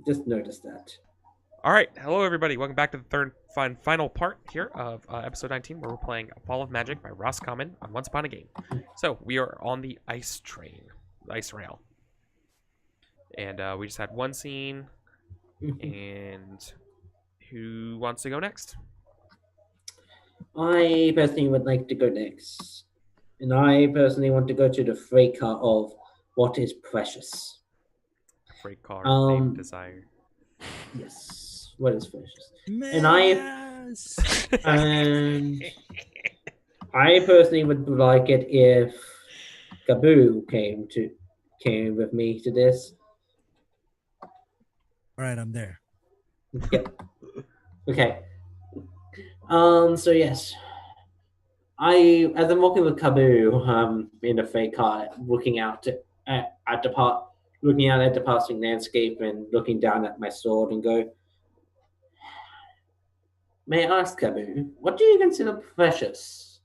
just noticed that. All right, hello everybody. Welcome back to the third final part here of episode 19, where we're playing Fall of Magic by Ross Common on Once Upon a Game. So we are on the ice train, the ice rail, and we just had one scene. And who wants to go next? I personally would like to go next. And I personally want to go to the freight car of what is precious. Freight car named Desire. Yes, what is precious? Yes. And I personally would like it if Kaboo came with me to this. All right, I'm there. Yep. Okay. So yes, as I'm walking with Kaboo, in the freight car, looking out at the passing landscape and looking down at my sword and go, may I ask, Kaboo, what do you consider precious?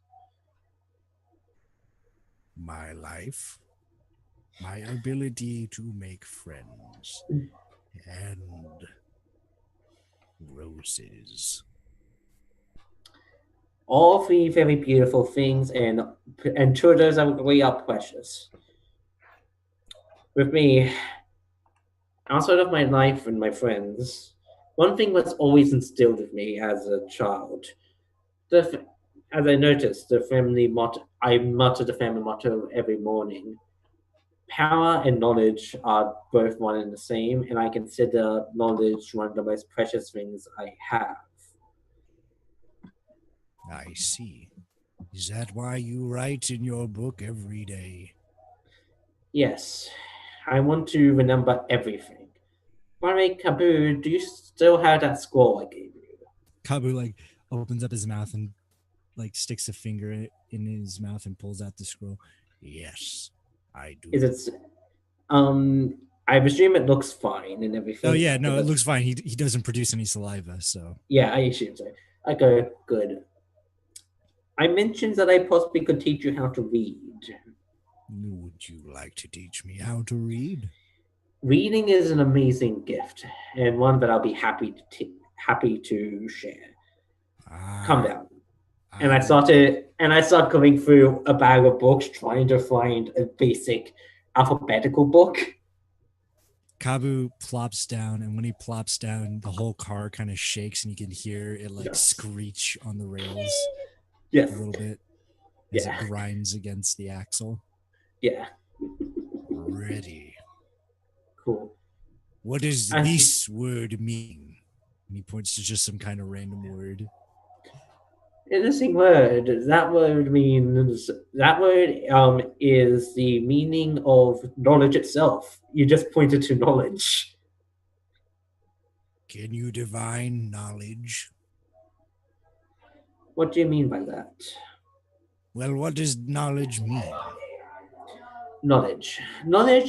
My life, my ability to make friends, and roses. All three very beautiful things, and two of those I would agree are precious. With me, outside of my life and my friends, one thing was always instilled with me as a child. As I noticed, I mutter the family motto every morning. Power and knowledge are both one and the same, and I consider knowledge one of the most precious things I have. I see. Is that why you write in your book every day? Yes, I want to remember everything. By the way, Kaboo, do you still have that scroll I gave you? Kaboo opens up his mouth and sticks a finger in his mouth and pulls out the scroll. Yes, I do. Is it? I presume it looks fine and everything. Oh yeah, no, it looks fine. He doesn't produce any saliva, so. Yeah, I assume so. I go, good. I mentioned that I possibly could teach you how to read. Would you like to teach me how to read? Reading is an amazing gift, and one that I'll be happy to share. Calm down. And I start going through a bag of books trying to find a basic alphabetical book. Kaboo plops down, and when he plops down, the whole car kind of shakes, and you can hear it screech on the rails. Yes. A little bit as it grinds against the axle. Yeah. Ready. Cool. What does this word mean? And he points to just some kind of random word. Interesting word. That word is the meaning of knowledge itself. You just pointed to knowledge. Can you divine knowledge? What do you mean by that? Well, what does knowledge mean? Knowledge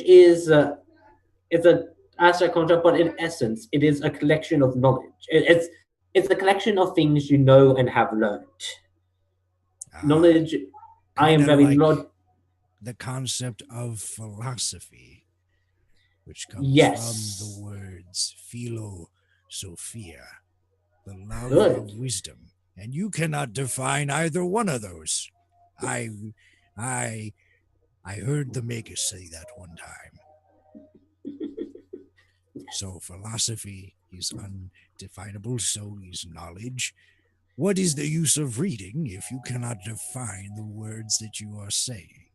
is a abstract concept, but in essence, it is a collection of knowledge. It's a collection of things you know and have learned. Knowledge. I am very the concept of philosophy, which comes from the words philosophia, the love of wisdom. And you cannot define either one of those. I heard the maker say that one time. So philosophy is undefinable, so is knowledge. What is the use of reading if you cannot define the words that you are saying?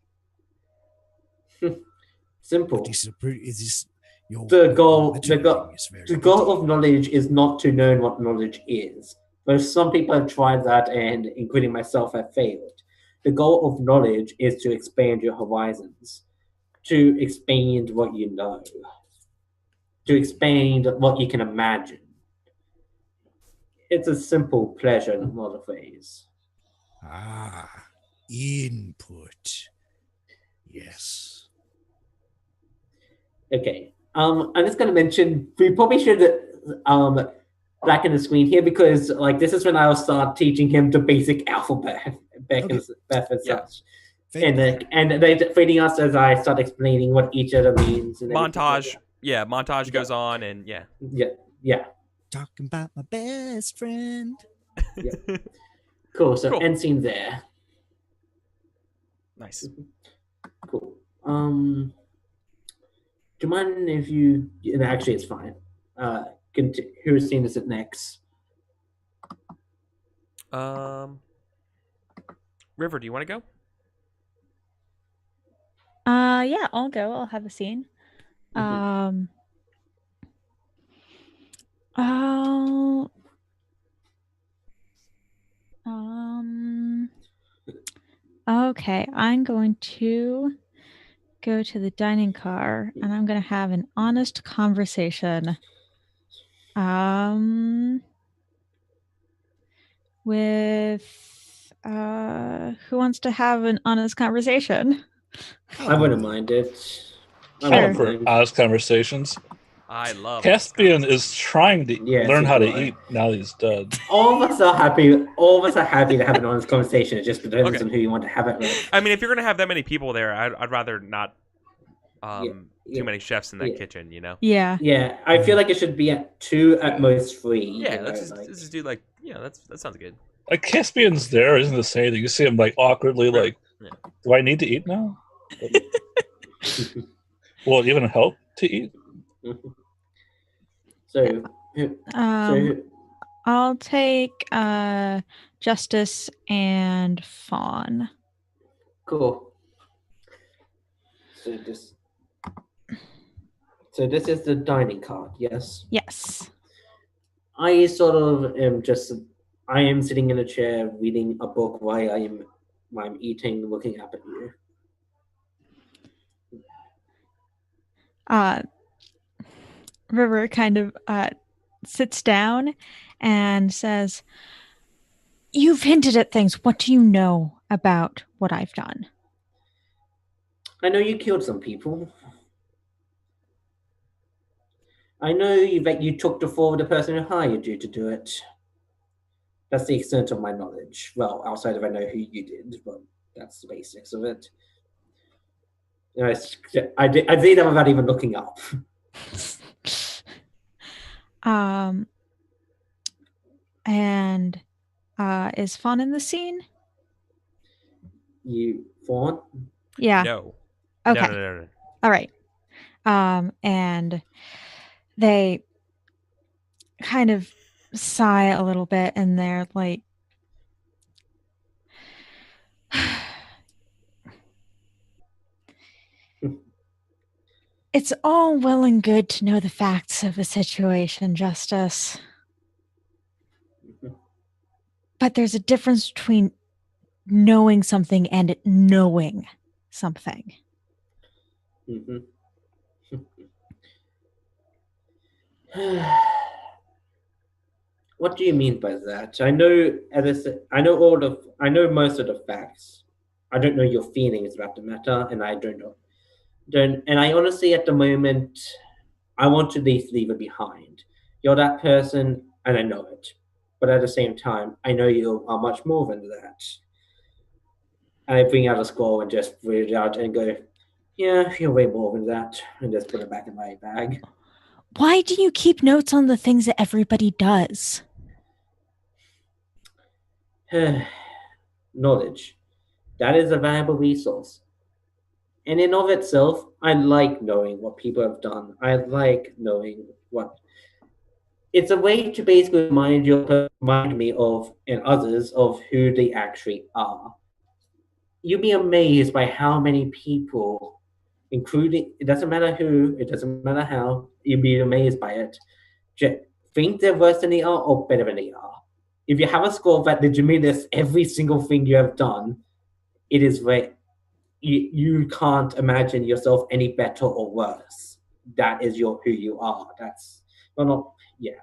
Simple. The goal of knowledge is not to learn what knowledge is. But some people have tried that, and including myself, have failed. The goal of knowledge is to expand your horizons, to expand what you know, to expand what you can imagine. It's a simple pleasure in a lot of ways. Input. Yes. Okay. I'm just going to mention, we probably should blacken the screen here because this is when I'll start teaching him the basic alphabet and such. And they fading us as I start explaining what each of them means. And Montage. Yeah, montage goes on, and yeah. Yeah. Talking about my best friend. Yeah. Cool. So Cool. end scene there. Nice. Cool. Do you mind if you? Actually, it's fine. Whose scene is it next? River, do you want to go? Yeah, I'll go. I'll have a scene. Mhm. Oh, okay, I'm going to go to the dining car and I'm going to have an honest conversation. With who wants to have an honest conversation? I wouldn't mind it. Sure. I'm for honest conversations. I love Caspian is trying to learn how to so do I. eat now that he's dead. All of us are happy. All of us are happy to have an honest conversation. It just depends on who you want to have it with. I mean, if you're gonna have that many people there, I'd rather not too many chefs in that kitchen, you know? Yeah. Yeah, I feel like it should be at 2, at most 3. Yeah, let's just do like, that sounds good. Like Caspian's there, isn't the same. You see him like awkwardly, like, do I need to eat now? Will it even help to eat? So I'll take Justice and Fawn. Cool. So this is the dining card, yes? Yes. I sort of I am sitting in a chair reading a book while I'm eating, looking up at you. River kind of sits down and says, "You've hinted at things. What do you know about what I've done?" I know you killed some people. I know that you took the fall of the person who hired you to do it. That's the extent of my knowledge. Well, outside of I know who you did, but that's the basics of it. I did that without even looking up. And is Fawn in the scene? You Fawn? Yeah. No. Okay. No. All right. And they kind of sigh a little bit, and they're like, "It's all well and good to know the facts of a situation, Justice. But there's a difference between knowing something and knowing something." Mm-hmm. What do you mean by that? I know most of the facts. I don't know your feelings about the matter, and I and I honestly at the moment I want to leave it behind. You're that person and I know it. But at the same time, I know you are much more than that. And I bring out a scroll and just read it out and go, yeah, you're way more than that, and just put it back in my bag. Why do you keep notes on the things that everybody does? Knowledge. That is a valuable resource. And in of itself, I like knowing what people have done. I like knowing what. It's a way to basically remind me of and others of who they actually are. You'd be amazed by how many people, including, it doesn't matter who, it doesn't matter how, you'd be amazed by it. Just think they're worse than they are or better than they are. If you have a score that legitimately lists every single thing you have done, it is where you can't imagine yourself any better or worse. That is who you are. That's, well, not, yeah.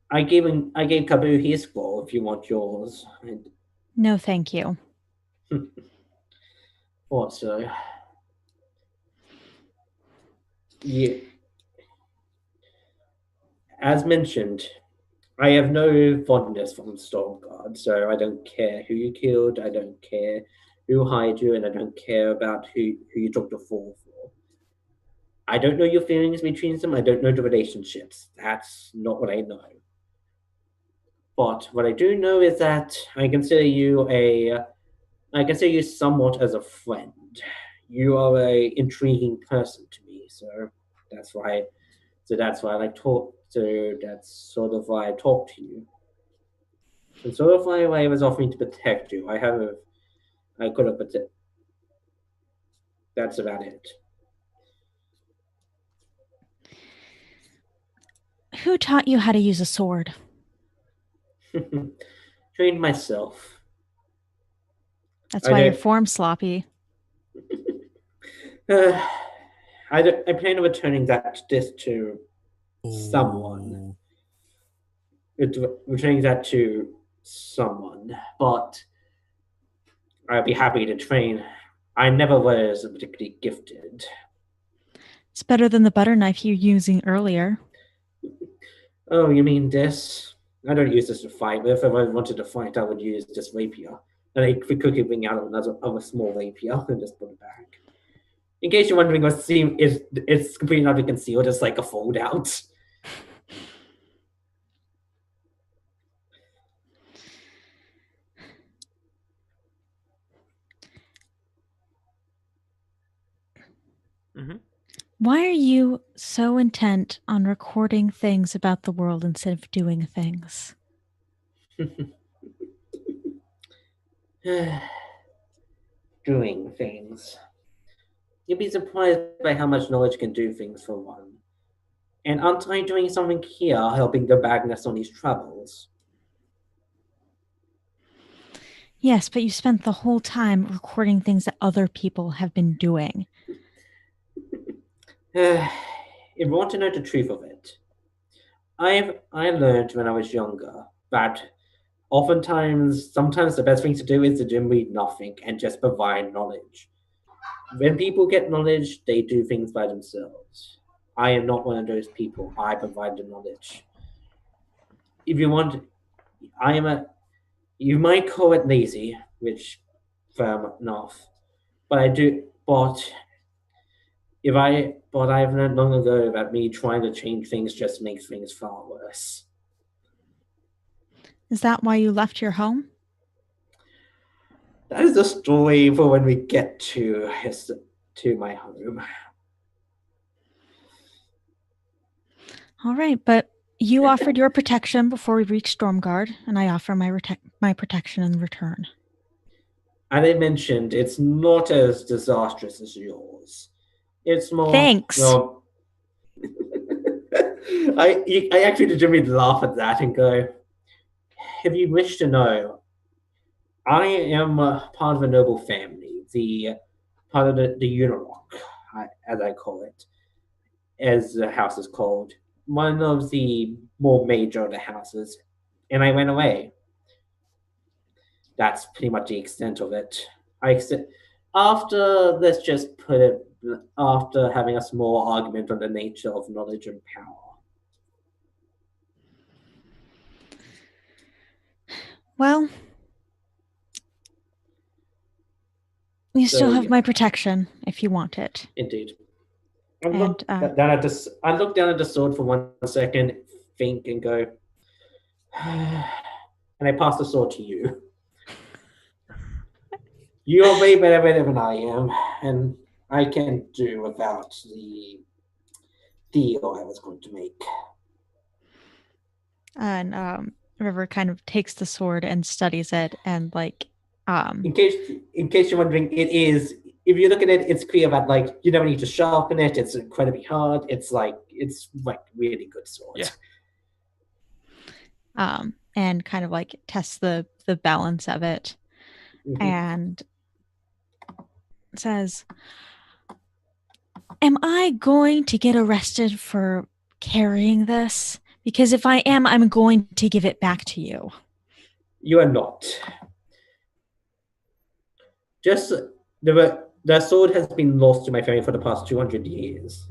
I gave Kabu his score if you want yours. No, thank you. Thought so. Yeah. As mentioned, I have no fondness from Stormguard, so I don't care who you killed. I don't care who hired you, and I don't care about who you took the fall for. I don't know your feelings between them. I don't know the relationships. That's not what I know. But what I do know is that I consider you somewhat as a friend. You are a intriguing person to me, so that's why. So that's why I like talk. So that's sort of why I talk to you, and sort of why I was offering to protect you. I could have protected. That's about it. Who taught you how to use a sword? Trained myself. That's why your form's sloppy. I plan on returning this to someone. Returning that to someone, but I'd be happy to train. I never was particularly gifted. It's better than the butter knife you were using earlier. Oh, you mean this? I don't use this to fight, but if I wanted to fight, I would use this rapier. And I could quickly bring out another small rapier and just put it back. In case you're wondering, it's completely not concealed, it's like a fold out. Mm-hmm. Why are you so intent on recording things about the world instead of doing things? Doing things. You'd be surprised by how much knowledge can do things for one. And aren't I doing something here, helping the Magnus on these travels? Yes, but you spent the whole time recording things that other people have been doing. If you want to know the truth of it, I learned when I was younger that sometimes the best thing to do is to do read nothing and just provide knowledge. When people get knowledge, they do things by themselves. I am not one of those people. I provide the knowledge. If you want, you might call it lazy, which fair enough, but I've learned long ago that me trying to change things just makes things far worse. Is that why you left your home? That is the story for when we get to my home. All right, but you offered your protection before we reached Stormguard, and I offer my protection in return. As I mentioned, it's not as disastrous as yours. It's more. Thanks. Well, I actually legitimately laugh at that and go, if you wish to know, I am part of a noble family, part of the Unirock, as I call it, as the house is called. One of the more major of the houses, and I went away. That's pretty much the extent of it. After having a small argument on the nature of knowledge and power. Well, you still have my protection if you want it. Indeed. I look down at the sword for 1 second, think, and go, and I pass the sword to you. You're way better than I am, and I can do without the deal I was going to make. And River kind of takes the sword and studies it, and in case you're wondering, it is. If you look at it, it's clear that you never need to sharpen it. It's incredibly hard. It's really good sword. Yeah. And kind of tests the balance of it, mm-hmm. And says, "Am I going to get arrested for carrying this? Because if I am, I'm going to give it back to you." You are not. Just the sword has been lost to my family for the past 200 years.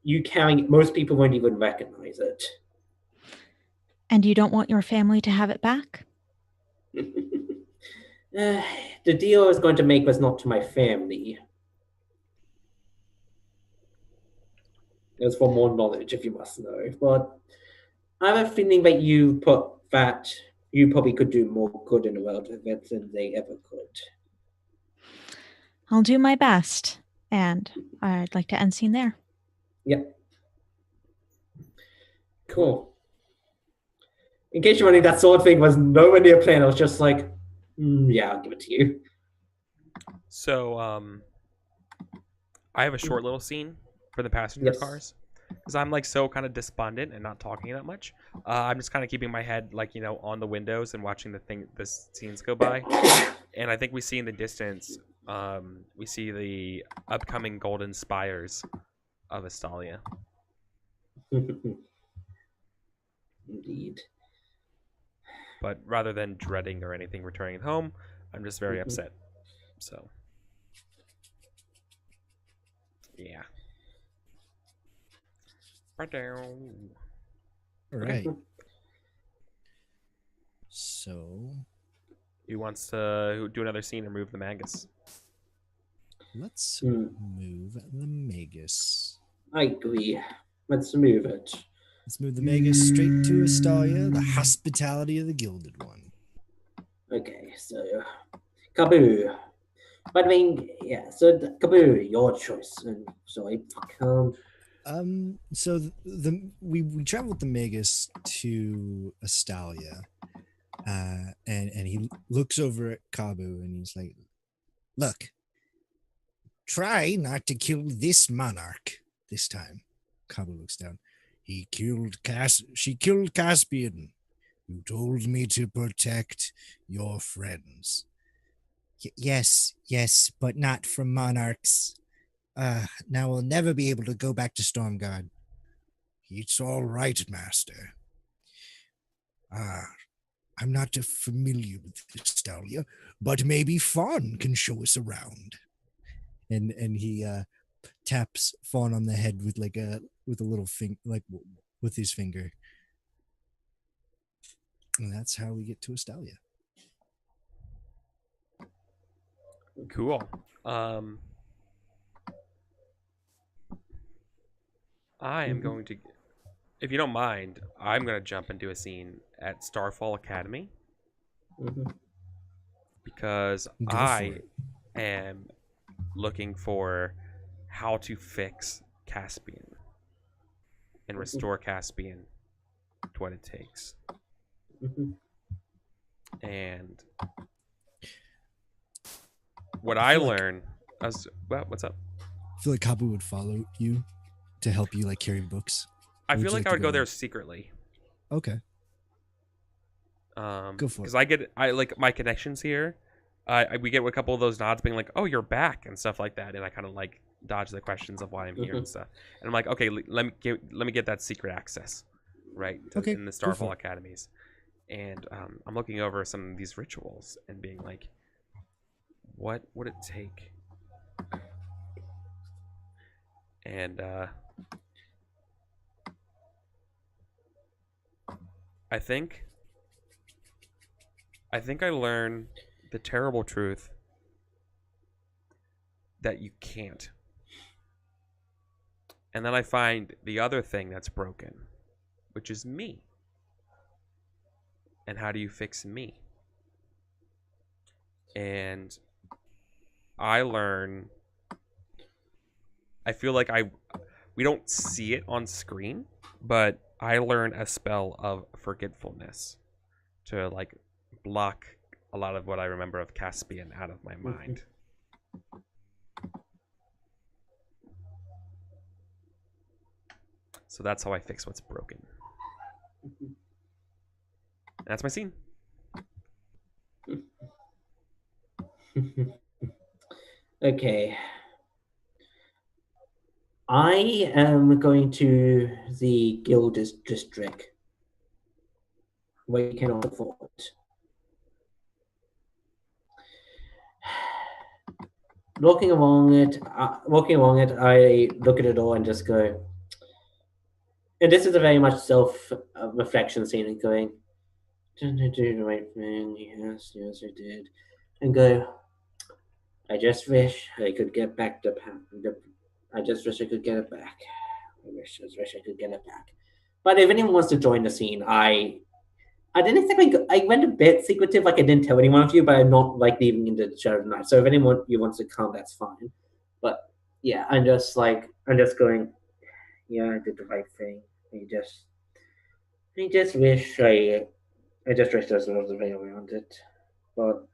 You carrying it, most people won't even recognize it. And you don't want your family to have it back? the deal I was going to make was not to my family. It was for more knowledge, if you must know. But I have a feeling that you probably could do more good in the world with it than they ever could. I'll do my best, and I'd like to end scene there. Yep. Cool. In case you're wondering, that sword thing was nowhere near planned. I was just like, yeah, I'll give it to you. So, I have a short little scene for the passenger cars. Because I'm like so kind of despondent and not talking that much. I'm just kind of keeping my head like, on the windows and watching the scenes go by. And I think we see in the distance, we see the upcoming golden spires of Astalia. Indeed. But rather than dreading or anything returning home, I'm just very upset. So, yeah. All right. So, who wants to do another scene and move the Magus? Let's move the Magus. I agree. Let's move it. Let's move the Magus straight to Astalia, the hospitality of the Gilded One. Okay, so Kaboo. But I mean, yeah. So Kaboo, your choice. And so So we traveled the Magus to Astalia, and he looks over at Kabu and he's like, "Look, try not to kill this monarch this time." Kabu looks down. She killed Caspian, who told me to protect your friends. Yes, but not from monarchs. Now we'll never be able to go back to Stormguard. It's all right, Master. I'm not familiar with Astalia, but maybe Fawn can show us around. And he taps Fawn on the head with a little finger, with his finger. And that's how we get to Astalia. Cool. I am going to, if you don't mind, I'm going to jump into a scene at Starfall Academy. Because I am looking for how to fix Caspian and restore Caspian to what it takes. And what I learn as well, what's up? I feel like Kabu would follow you to help you carry books. I feel like I would go there secretly. Okay. Go for it. Because I like my connections here. We get a couple of those nods being like, "Oh, you're back" and stuff like that, and I kind of dodge the questions of why I'm here and stuff. And I'm like, okay, let me get that secret access, right? In the Starfall Academies, and I'm looking over some of these rituals and being like, what would it take? And I think I learn the terrible truth that you can't. And then I find the other thing that's broken, which is me. And how do you fix me? And I learn, I feel like we don't see it on screen, but I learn a spell of forgetfulness to block a lot of what I remember of Caspian out of my mind. So that's how I fix what's broken. And that's my scene. Okay. I am going to the Guild District, where you cannot afford. Walking along it, I look at it all and just go. And this is a very much self-reflection scene, and going, "Did I do the right thing? Yes, I did." And go, I just wish I could get back I just wish I could get it back. Just wish I could get it back. But if anyone wants to join the scene, I didn't exactly I went a bit secretive, like I didn't tell anyone of you, but I'm not like leaving into the shadow tonight. So if anyone you wants to come, that's fine. But yeah, I'm just going, yeah, I did the right thing. I just wish I just wish there was a way around it. But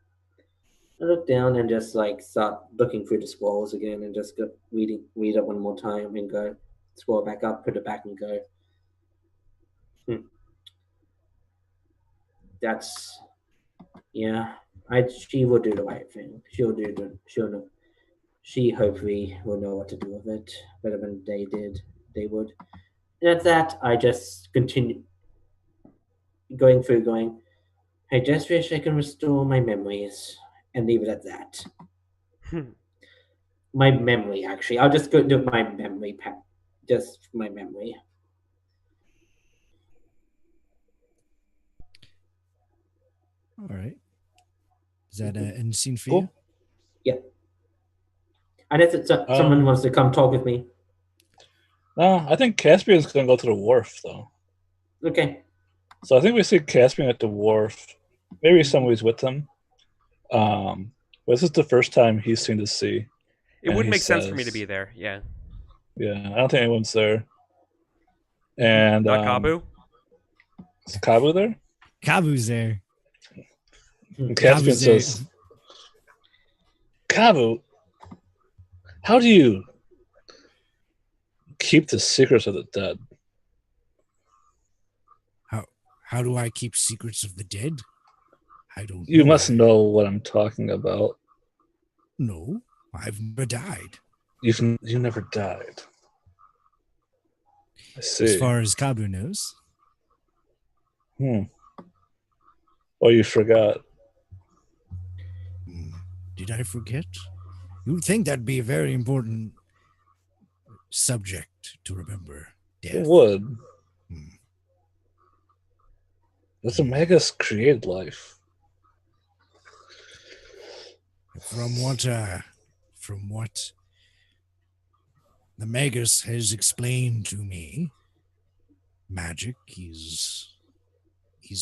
I look down and just like start looking through the scrolls again and just go read it one more time and go scroll back up, put it back and go. That's yeah. She will do the right thing. She hopefully will know what to do with it better than they would. And at that I just continue going, I just wish I could restore my memories and leave it at that. My memory, actually. I'll just go do my memory pack. Just my memory. All right. Is that an end scene for Cool. you? Yeah. And if someone wants to come talk with me. No, I think Caspian's going to go to the wharf, though. Okay. So I think we see Caspian at the wharf. Maybe somebody's with him. This is the first time he's seen the sea. It wouldn't make sense for me to be there. Yeah. Yeah, I don't think anyone's there. And not Kabu. Is Kabu there? Kabu's there. Caspian says, Kabu, how do you keep the secrets of the dead? How do I keep secrets of the dead? I don't. You must know what I'm talking about. No, I've never died. You never died. I see. As far as Kabu knows. Oh, you forgot. Did I forget? You would think that'd be a very important subject to remember. Death. It would. That's a Magus created life. From what the Magus has explained to me, magic is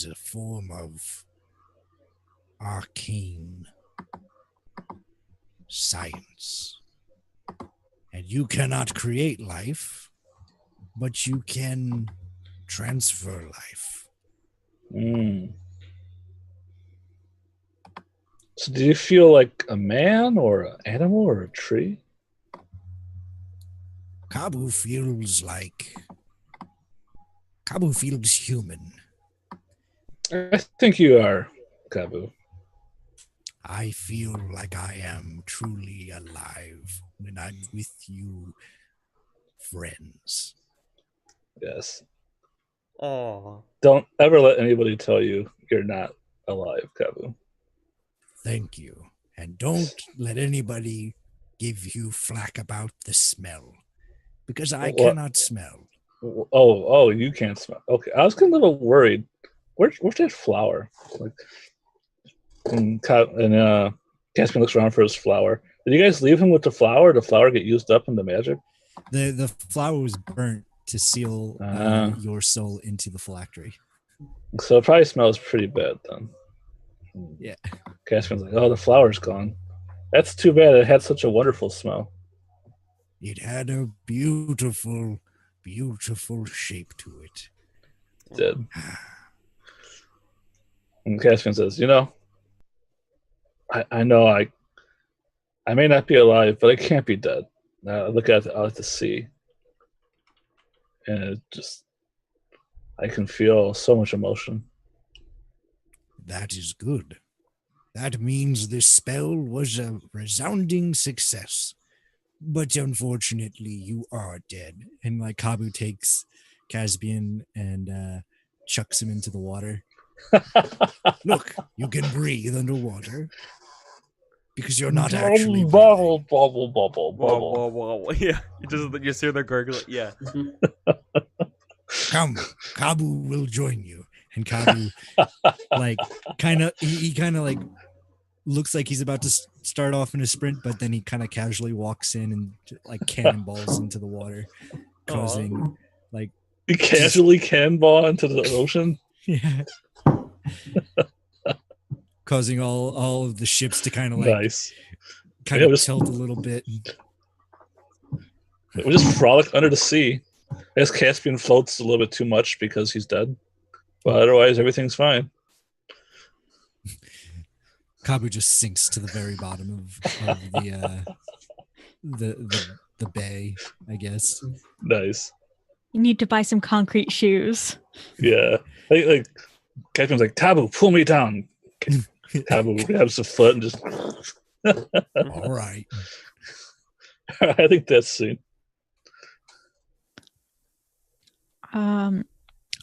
a form of arcane science. And you cannot create life, but you can transfer life. So do you feel like a man or an animal or a tree? Kabu feels human. I think you are, Kabu. I feel like I am truly alive when I'm with you, friends. Yes. Oh. Don't ever let anybody tell you you're not alive, Kabu. Thank you. And don't let anybody give you flack about the smell. Because I cannot smell. Oh, you can't smell. Okay, I was getting a little worried. Where's that flower? And Caspian looks around for his flower. Did you guys leave him with the flower? Did the flower get used up in the magic? The flower was burnt to seal your soul into the phylactery. So it probably smells pretty bad then. Yeah. Caspian's like, oh, the flower's gone. That's too bad. It had such a wonderful smell. It had a beautiful, beautiful shape to it. It did. And Caspian says, I know I may not be alive, but I can't be dead. I look out the sea. And it just, I can feel so much emotion. That is good. That means this spell was a resounding success. But unfortunately, you are dead. And like Kabu takes Caspian and chucks him into the water. Look, you can breathe underwater. Because you're not actually bubble. Yeah, you see the gurgle. Yeah. Come, Kabu will join you. And Kabu, like, he kind of like looks like he's about to start off in a sprint, but then he kind of casually walks in and like cannonballs into the water, causing like You casually cannonball into the ocean. yeah, causing all of the ships to kind of like Nice. kind of tilt a little bit. We just frolic under the sea. I guess Caspian floats a little bit too much because he's dead, but otherwise everything's fine. Kabu just sinks to the very bottom of the bay, I guess. Nice. You need to buy some concrete shoes. Yeah. Like Caspian's like, Tabu, pull me down. Tabu grabs the foot and just All right. I think that's scene. I'm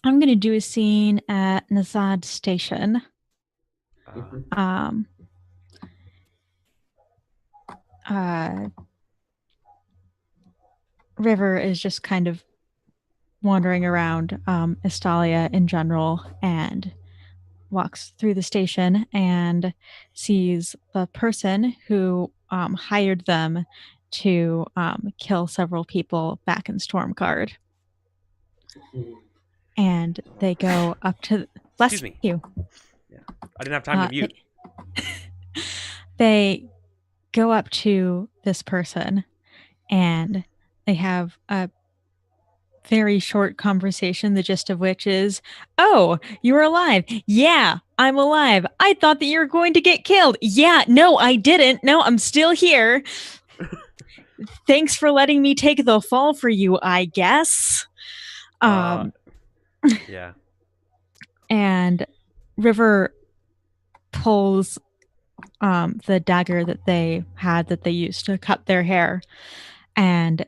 going to do a scene at Nazad Station. River is just kind of wandering around Estalia in general and walks through the station and sees the person who hired them to kill several people back in Stormguard. And they go up to... Bless Excuse me. you. Yeah. I didn't have time to mute. They go up to this person and they have a very short conversation, the gist of which is, "Oh, you're alive. Yeah, I'm alive. I thought that you were going to get killed. Yeah, no, I didn't. No, I'm still here. Thanks for letting me take the fall for you, I guess." Yeah. And River pulls the dagger that they had that they used to cut their hair, and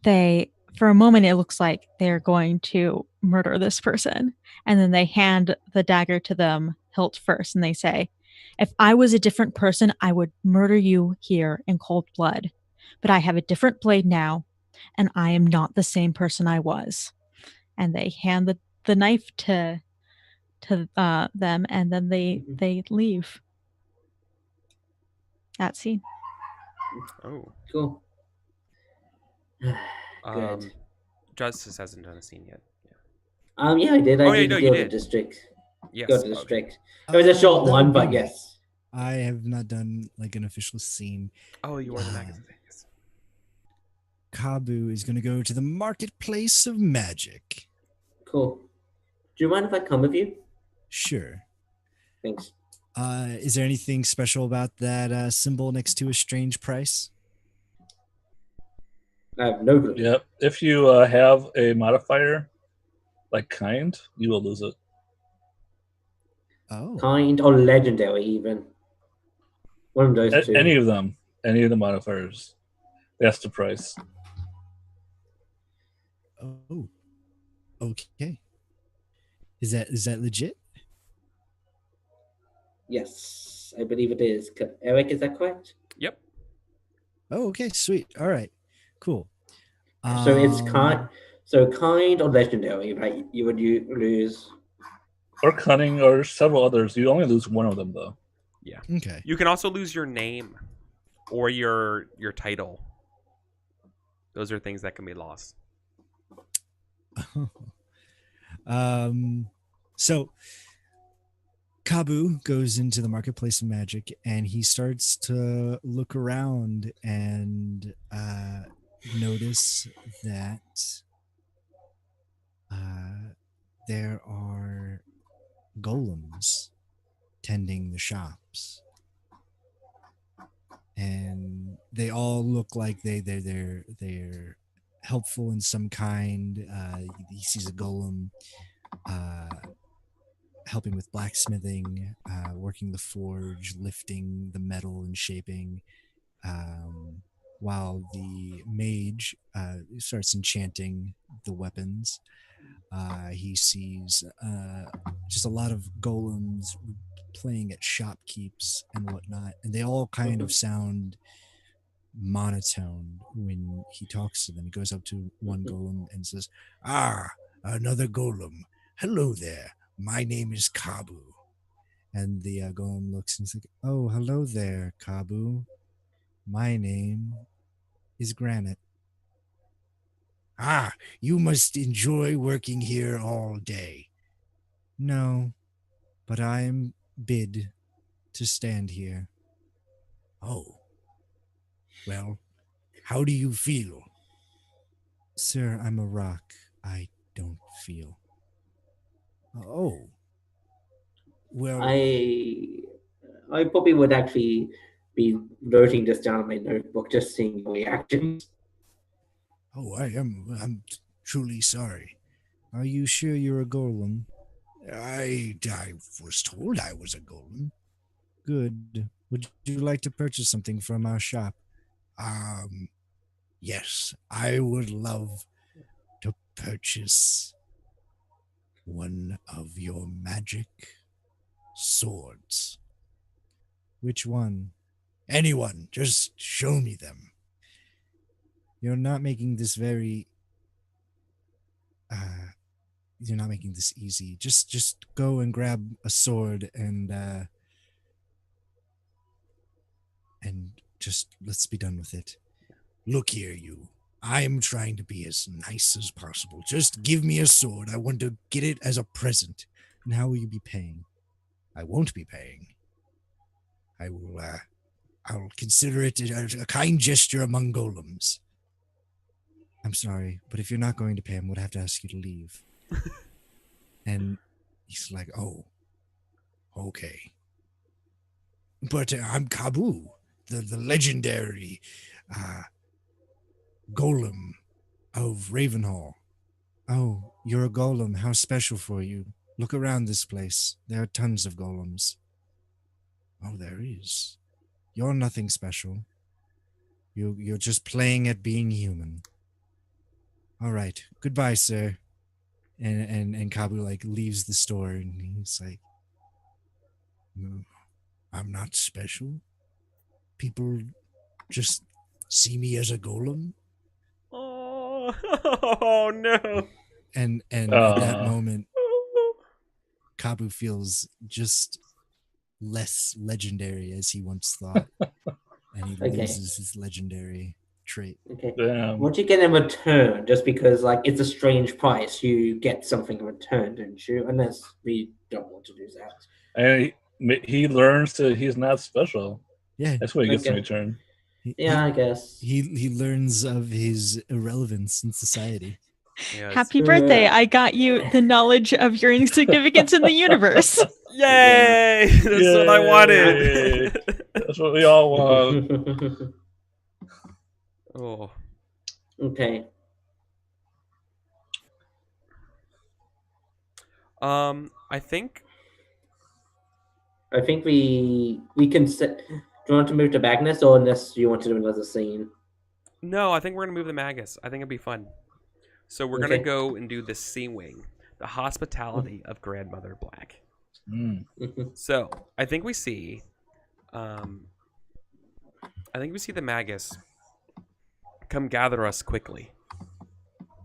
they, for a moment, it looks like they're going to murder this person, and then they hand the dagger to them hilt first, and they say, "If I was a different person, I would murder you here in cold blood, but I have a different blade now, and I am not the same person I was." And they hand the knife to them, and then they leave. That scene. Oh. Cool. Good. Justice hasn't done a scene yet. Yeah, I did. I did no, go you to did. district. Yes. Go to district. It was a short that one, would but be- yes. I have not done like an official scene. Oh, you are the magazine. Yes. Kabu is going to go to the marketplace of magic. Cool. Do you mind if I come with you? Sure. Thanks. Is there anything special about that symbol next to a strange price? I have no clue. Yep. If you have a modifier like kind, you will lose it. Oh. Kind or legendary, even. One of those two. Any of them. Any of the modifiers. That's the price. Oh. Okay. Is that legit? Yes, I believe it is. Eric, is that correct? Yep. Oh, okay, sweet. All right, cool. So it's kind. So kind or legendary, right? You would lose. Or cunning, or several others. You only lose one of them, though. Yeah. Okay. You can also lose your name or your title. Those are things that can be lost. So Kabu goes into the marketplace of magic and he starts to look around and notice that there are golems tending the shops, and they all look like they're helpful in some kind. He sees a golem helping with blacksmithing, working the forge, lifting the metal and shaping, while the mage starts enchanting the weapons. He sees just a lot of golems playing at shopkeeps and whatnot, and they all kind of sound monotone when he talks to them. He goes up to one golem and says, "Ah, another golem. Hello there. My name is Kabu." And the golem looks and he's like, "Oh, hello there, Kabu. My name is Granite." "Ah, you must enjoy working here all day." "No, but I'm bid to stand here." "Oh, well, how do you feel?" "Sir, I'm a rock. I don't feel." "Oh, well, I probably would actually be noting this down in my notebook, just seeing your reactions. oh, I'm truly sorry. Are you sure you're a golem?" I was told I was a golem." "Good. Would you like to purchase something from our shop?" Yes, I would love to purchase one of your magic swords." "Which one?" "Anyone, just show me them." You're not making this very you're not making this easy. Just go and grab a sword and just let's be done with it. "Look here, you. I'm trying to be as nice as possible. Just give me a sword. I want to get it as a present." "And how will you be paying?" "I won't be paying. I'll consider it a kind gesture among golems." "I'm sorry, but if you're not going to pay him, we'd have to ask you to leave." And he's like, "Oh, okay. But I'm Kabu, the legendary golem of Ravenhall." "Oh, you're a golem. How special for you. Look around this place. There are tons of golems." "Oh, there is. You're nothing special. You're just playing at being human." "All right. Goodbye, sir." And Kabu like leaves the store and he's like, "No, I'm not special. People just see me as a golem." Oh, oh no. And at that moment, Kabu feels just less legendary as he once thought. And he loses his legendary trait. Okay. Damn. What you get in return, just because like it's a strange price, you get something in return, don't you? Unless we don't want to do that. And he learns that he's not special. Yeah. That's what he gets in return. I guess. He learns of his irrelevance in society. Yes. Happy birthday. I got you the knowledge of your insignificance in the universe. Yay! Yeah. That's what I wanted. That's what we all want. Oh. Okay. I think we can set. Do you want to move to Magnus, or unless you want to do another scene? No, I think we're gonna move the Magus. I think it'd be fun. So we're gonna go and do the Sea Wing, the hospitality of Grandmother Black. So I think we see, the Magus come gather us quickly,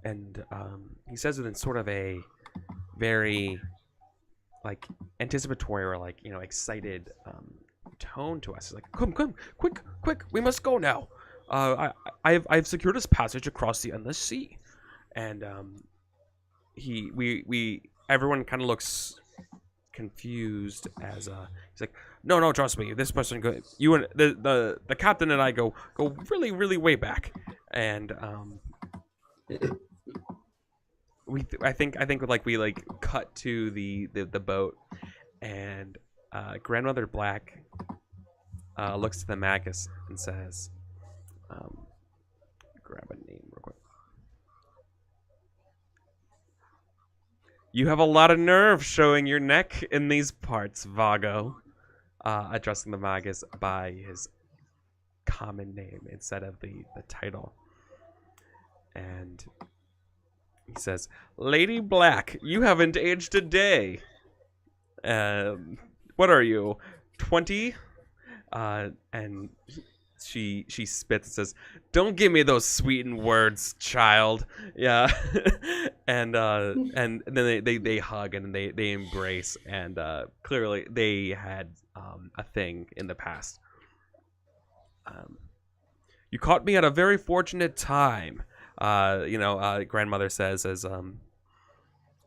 and he says it in sort of a very like anticipatory or like excited tone to us. He's like, come, quick, we must go now. I've secured us passage across the endless sea, and everyone kind of looks confused as he's like, no, trust me, this person you and the captain and I go really, really way back, and I think we cut to the boat, and Grandmother Black looks to the Magus and says, grab a name real quick. "You have a lot of nerve showing your neck in these parts, Vago," addressing the Magus by his common name instead of the title. And he says, "Lady Black, you haven't aged a day. What are you, 20? And she spits and says, "Don't give me those sweetened words, child." Yeah, and then they hug and they embrace, and clearly they had a thing in the past. You caught me at a very fortunate time, grandmother says as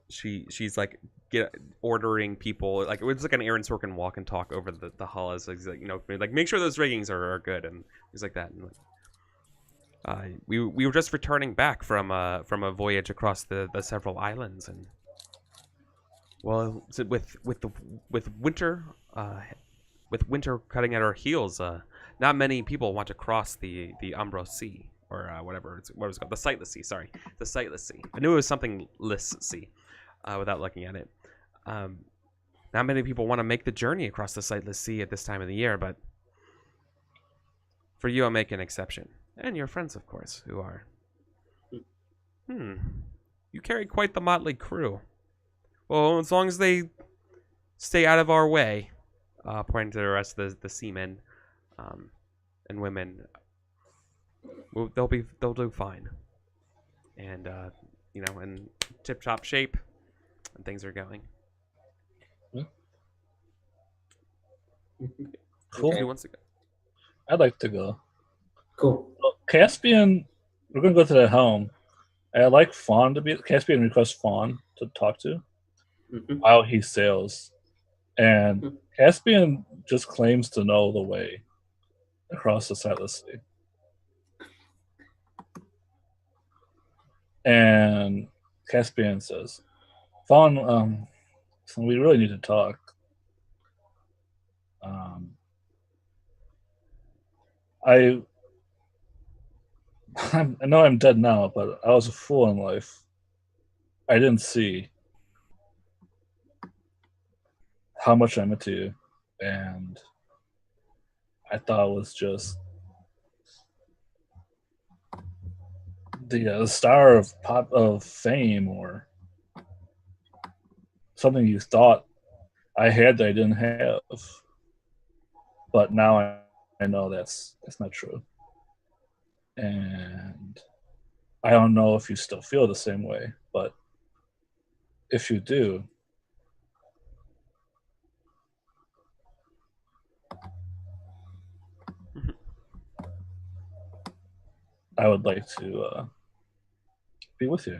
she's like ordering people, like it was like an Aaron Sorkin walk and talk over the hull as like, like make sure those riggings are good and things like that. And we were just returning back from a voyage across the several islands, and well, with winter cutting at our heels, not many people want to cross the Umbro Sea, or whatever what was it called, the Sightless Sea. Sorry, the Sightless Sea. I knew it was something less sea, without looking at it. Not many people want to make the journey across the Sightless Sea at this time of the year, but for you, I'll make an exception, and your friends, of course, who are. You carry quite the motley crew. Well, as long as they stay out of our way, pointing to the rest of the seamen and women, they'll do fine, and in tip-top shape, and things are going. Cool. Who wants to go? I'd like to go. Cool. Well, Caspian, we're going to go to the helm. I'd like Fawn to be. Caspian requests Fawn to talk to while he sails. And Caspian just claims to know the way across the Sightless Sea. And Caspian says, Fawn, so we really need to talk. I know I'm dead now, but I was a fool in life. I didn't see how much I meant to you, and I thought it was just the star of fame, or something you thought I had that I didn't have. But now I know that's not true. And I don't know if you still feel the same way, but if you do, I would like to be with you.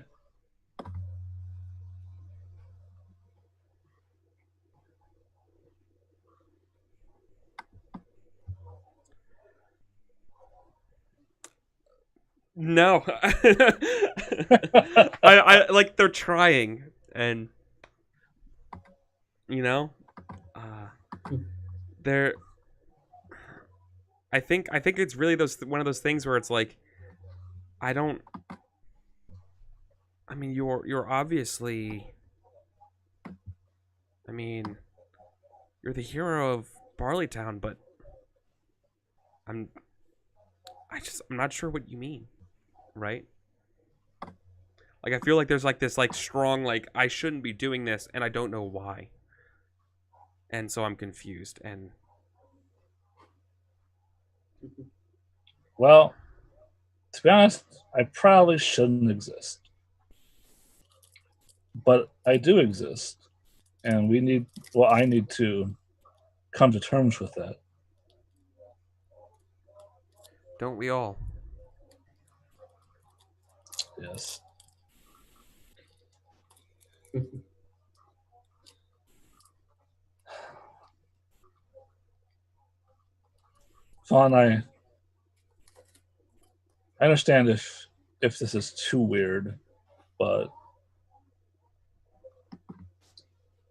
No. I like they're trying, and they're I think it's really one of those things where it's like I mean you're obviously you're the hero of Barleytown, but I'm not sure what you mean. Right? Like I feel like there's like this like strong like I shouldn't be doing this and I don't know why. And so I'm confused and well, to be honest, I probably shouldn't exist. But I do exist. And I need to come to terms with that. Don't we all? Yes. Fawn, I understand if this is too weird, but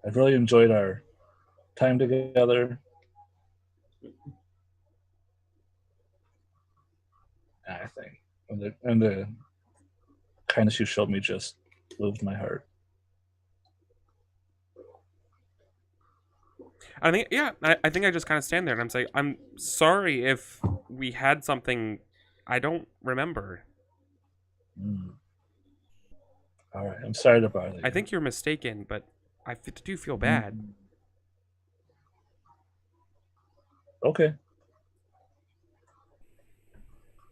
I've really enjoyed our time together. I think, and the kindness you showed me just moved my heart. I think I just kind of stand there and I'm saying, I'm sorry if we had something I don't remember. All right, I'm sorry to bother you. I think you're mistaken, but I do feel bad. Okay.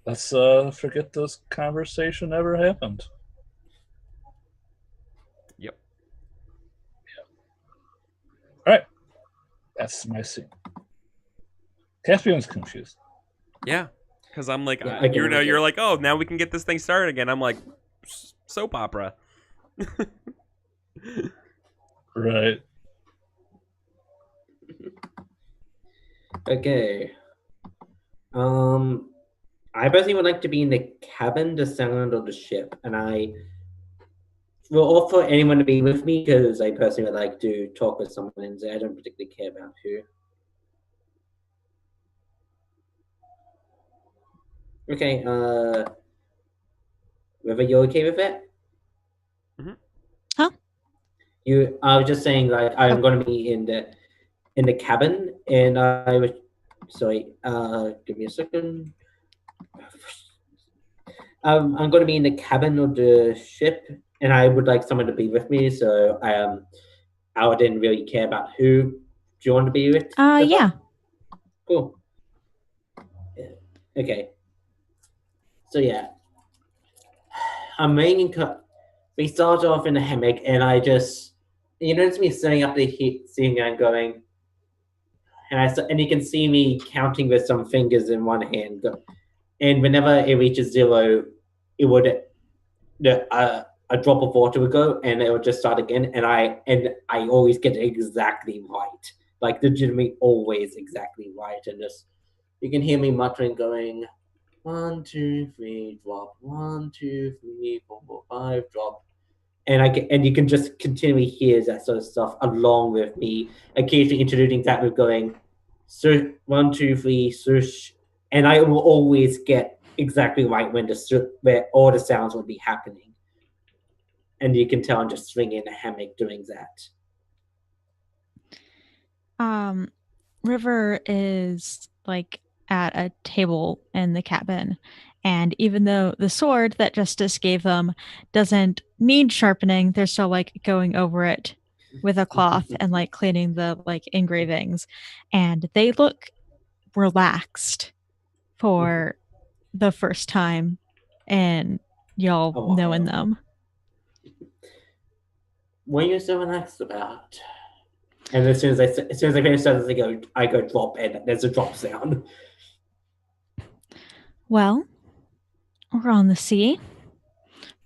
let's forget this conversation ever happened. Yep. All right, that's my scene. Caspian's confused. Yeah, because I'm like, Yeah, you're like, oh, now we can get this thing started again. I'm like, soap opera. Right. Okay. I personally would like to be in the cabin, the sound of the ship, and I will offer anyone to be with me because I personally would like to talk with someone, and I don't particularly care about who. Okay, River, you okay with it? Mm-hmm. Huh? I was just saying, like, I'm going to be in the cabin, and I was sorry. Give me a second. I'm going to be in the cabin of the ship, and I would like someone to be with me. So I didn't really care about who. Do you want to be with? Yeah. Cool. Yeah. Okay. So yeah, I'm making. We start off in a hammock, and I just notice me sitting up there, seeing and going, and you can see me counting with some fingers in one hand, and whenever it reaches zero, it would a drop of water would go, and it would just start again, and I always get it exactly right, like legitimately always exactly right, and just you can hear me muttering, going 1, 2, 3, drop 1, 2, 3, 4, 4, 5, drop. And you can just continually hear that sort of stuff along with me occasionally introducing that with going, so 1, 2, 3, swoosh, and I will always get exactly right where all the sounds will be happening. And you can tell I'm just swinging a hammock doing that. River is like at a table in the cabin, and even though the sword that Justice gave them doesn't need sharpening, they're still like going over it with a cloth and like cleaning the like engravings, and they look relaxed for the first time and y'all knowing them. What are you so relaxed about? And as soon as I finish that, I go drop, and there's a drop sound. Well, we're on the sea.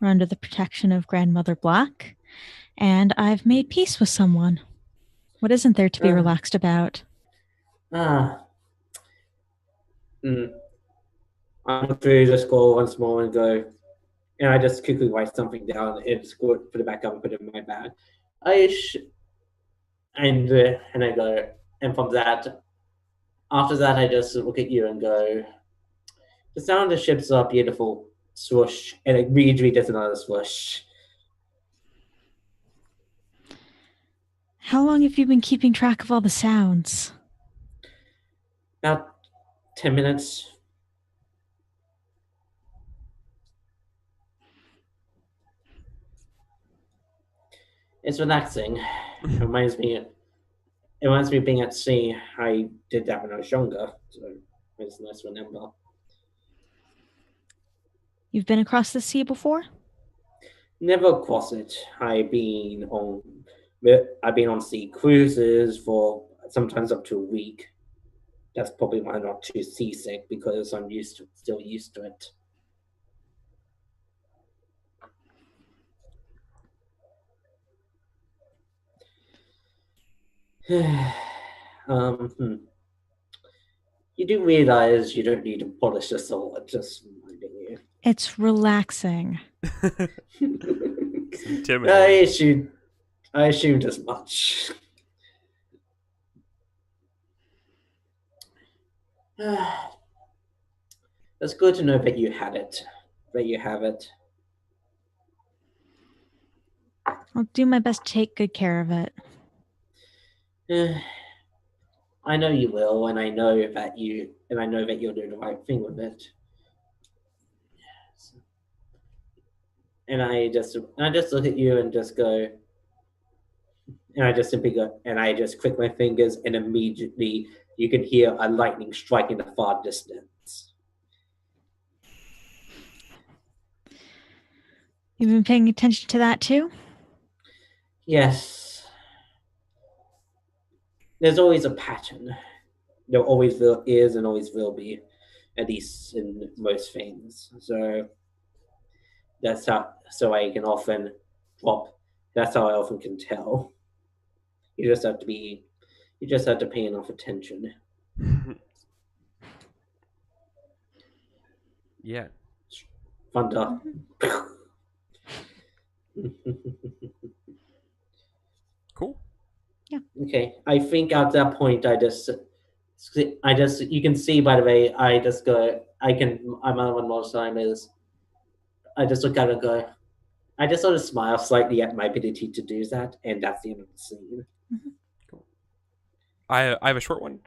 We're under the protection of Grandmother Black, and I've made peace with someone. What isn't there to be relaxed about? I'm through the scroll once more and go, and I just quickly write something down and put it back up and put it in my bag. And I go, and from that, after that, I just look at you and go, the sound of the ships are beautiful, swoosh, and it immediately does another swoosh. How long have you been keeping track of all the sounds? About 10 minutes. It's relaxing. It reminds me of being at sea. I did that when I was younger, so it's nice to remember. You've been across the sea before? Never across it. I've been on sea cruises for sometimes up to a week. That's probably why I'm not too seasick, because I'm still used to it. You do realize you don't need to polish the sword, just reminding you. It's relaxing. I assumed as much. It's good to know that you had it. That you have it. I'll do my best to take good care of it. I know you will, and I know that you'll do the right thing with it. And I just look at you and just go, and I just simply go, and I just click my fingers, and immediately you can hear a lightning strike in the far distance. You've been paying attention to that too? Yes. There's always a pattern. There always is and always will be, at least in most things. So that's how. So I can often drop. That's how I often can tell. You just have to be. You just have to pay enough attention. Yeah. Thunder. Cool. Yeah. Okay. I think at that point, you can see, by the way, I'm on one more time is, I just look at it and go, I just sort of smile slightly at my ability to do that, and that's the end of the scene. Cool. I have a short one.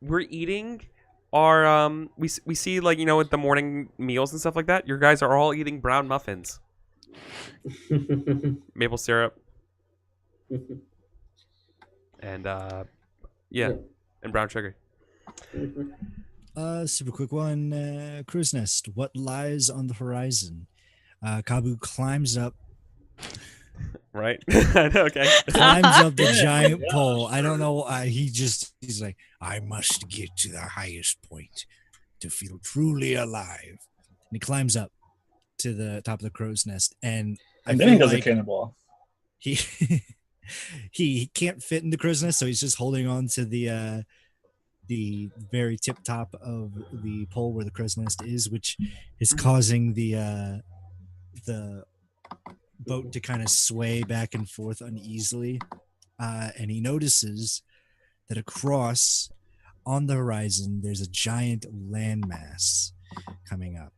We're eating our we see, like, you know, with the morning meals and stuff like that, your guys are all eating brown muffins. Maple syrup. And and brown sugar. Super quick one. Crow's Nest. What lies on the horizon? Kabu climbs up. Right? Okay. Climbs up the giant pole. I don't know. He's like, I must get to the highest point to feel truly alive. And he climbs up to the top of the crow's nest, and then he does a cannonball. He can't fit in the crow's nest, so he's just holding on to the very tip top of the pole where the crow's nest is, which is causing the boat to kind of sway back and forth uneasily. And he notices that across on the horizon, there's a giant landmass coming up.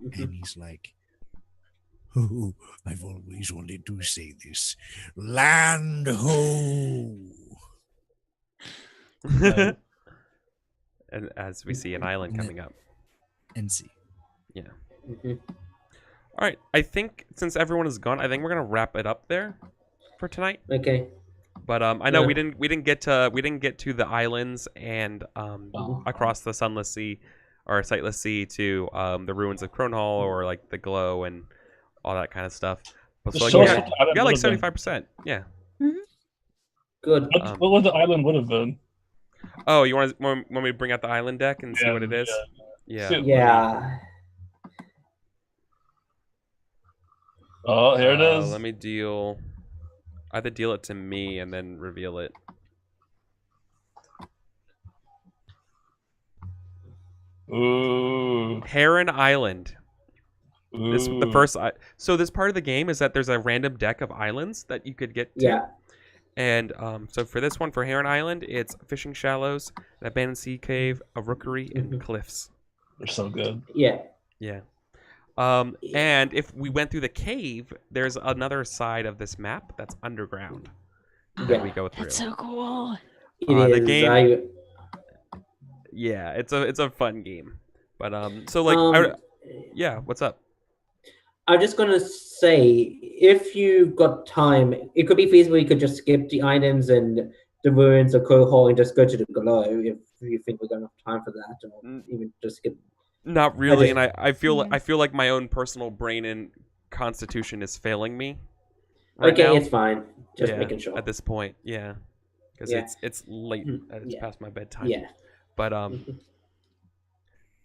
And he's like, oh, I've always wanted to say this. Land ho! And as we see an island coming up. NC. Yeah. All right. I think since everyone is gone, I think we're gonna wrap it up there for tonight. Okay. But I know we didn't get to the islands and across the sunless sea or sightless sea to the ruins of Kronhall or like the glow and all that kind of stuff. But so we got like 75%. Yeah. Good. What would the island would have been? Oh, you want me to bring out the island deck and see what it is? Yeah. Yeah. Oh, here it is. Let me deal. I have to deal it to me and then reveal it. Ooh. Heron Island. Ooh. This the first. So this part of the game is that there's a random deck of islands that you could get to. Yeah. And so for this one, for Heron Island, it's fishing shallows, an abandoned sea cave, a rookery, and cliffs. They're so good. Yeah. Yeah. And if we went through the cave, there's another side of this map that's underground that we go through. That's so cool. It is. The game. Yeah, it's a fun game. But so like, yeah, what's up? I'm just gonna say, if you've got time, it could be feasible you could just skip the items and the ruins of Hall and just go to the glow if you think we've got enough time for that, or even just skip. Not really, and I feel like my own personal brain and constitution is failing me. Right Okay, now. it's fine. Just making sure. At this point, yeah, because it's late. It's past my bedtime. Yeah. But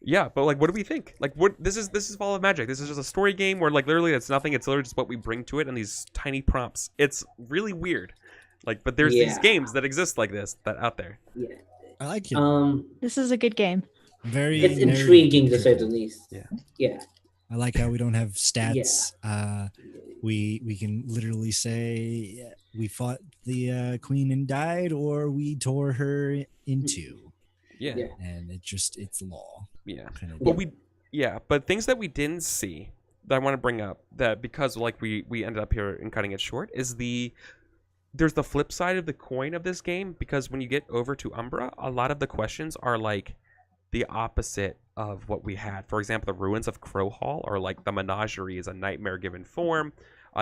yeah, but like, what do we think? Like, what this is Fall of Magic. This is just a story game where like literally it's nothing. It's literally just what we bring to it and these tiny prompts. It's really weird. Like, but there's these games that exist like this that out there. Yeah. I like it. This is a good game. It's intriguing to say the least. Yeah. Yeah. I like how we don't have stats. We can literally say we fought the queen and died, or we tore her in two. Yeah. And it's law. Yeah. But but things that we didn't see that I want to bring up, that because like we ended up here and cutting it short, is there's the flip side of the coin of this game, because when you get over to Umbra, a lot of the questions are like the opposite of what we had. For example, the ruins of Crow Hall, or like the menagerie is a nightmare given form.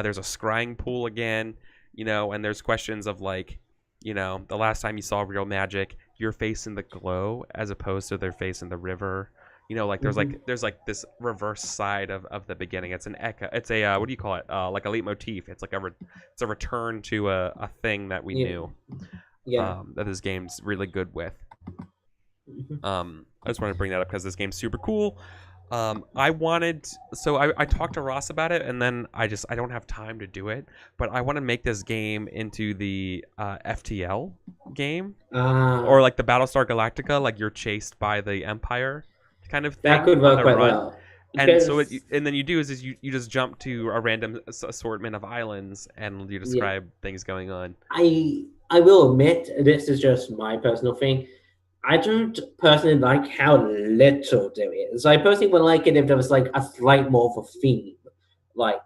There's a scrying pool again, and there's questions of like, the last time you saw real magic, you're facing the glow as opposed to their face in the river. You know, like there's like this reverse side of the beginning. It's an echo. It's a what do you call it? Like a leitmotif. It's like it's a return to a thing that we knew. Yeah. That this game's really good with. I just wanted to bring that up because this game's super cool. I talked to Ross about it, and then I don't have time to do it. But I want to make this game into the FTL game, or like the Battlestar Galactica, like you're chased by the Empire kind of thing. That could work quite well. And so and then you do is you just jump to a random assortment of islands and you describe things going on. I will admit, this is just my personal thing. I don't personally like how little there is. I personally would like it if there was like a slight more of a theme. Like,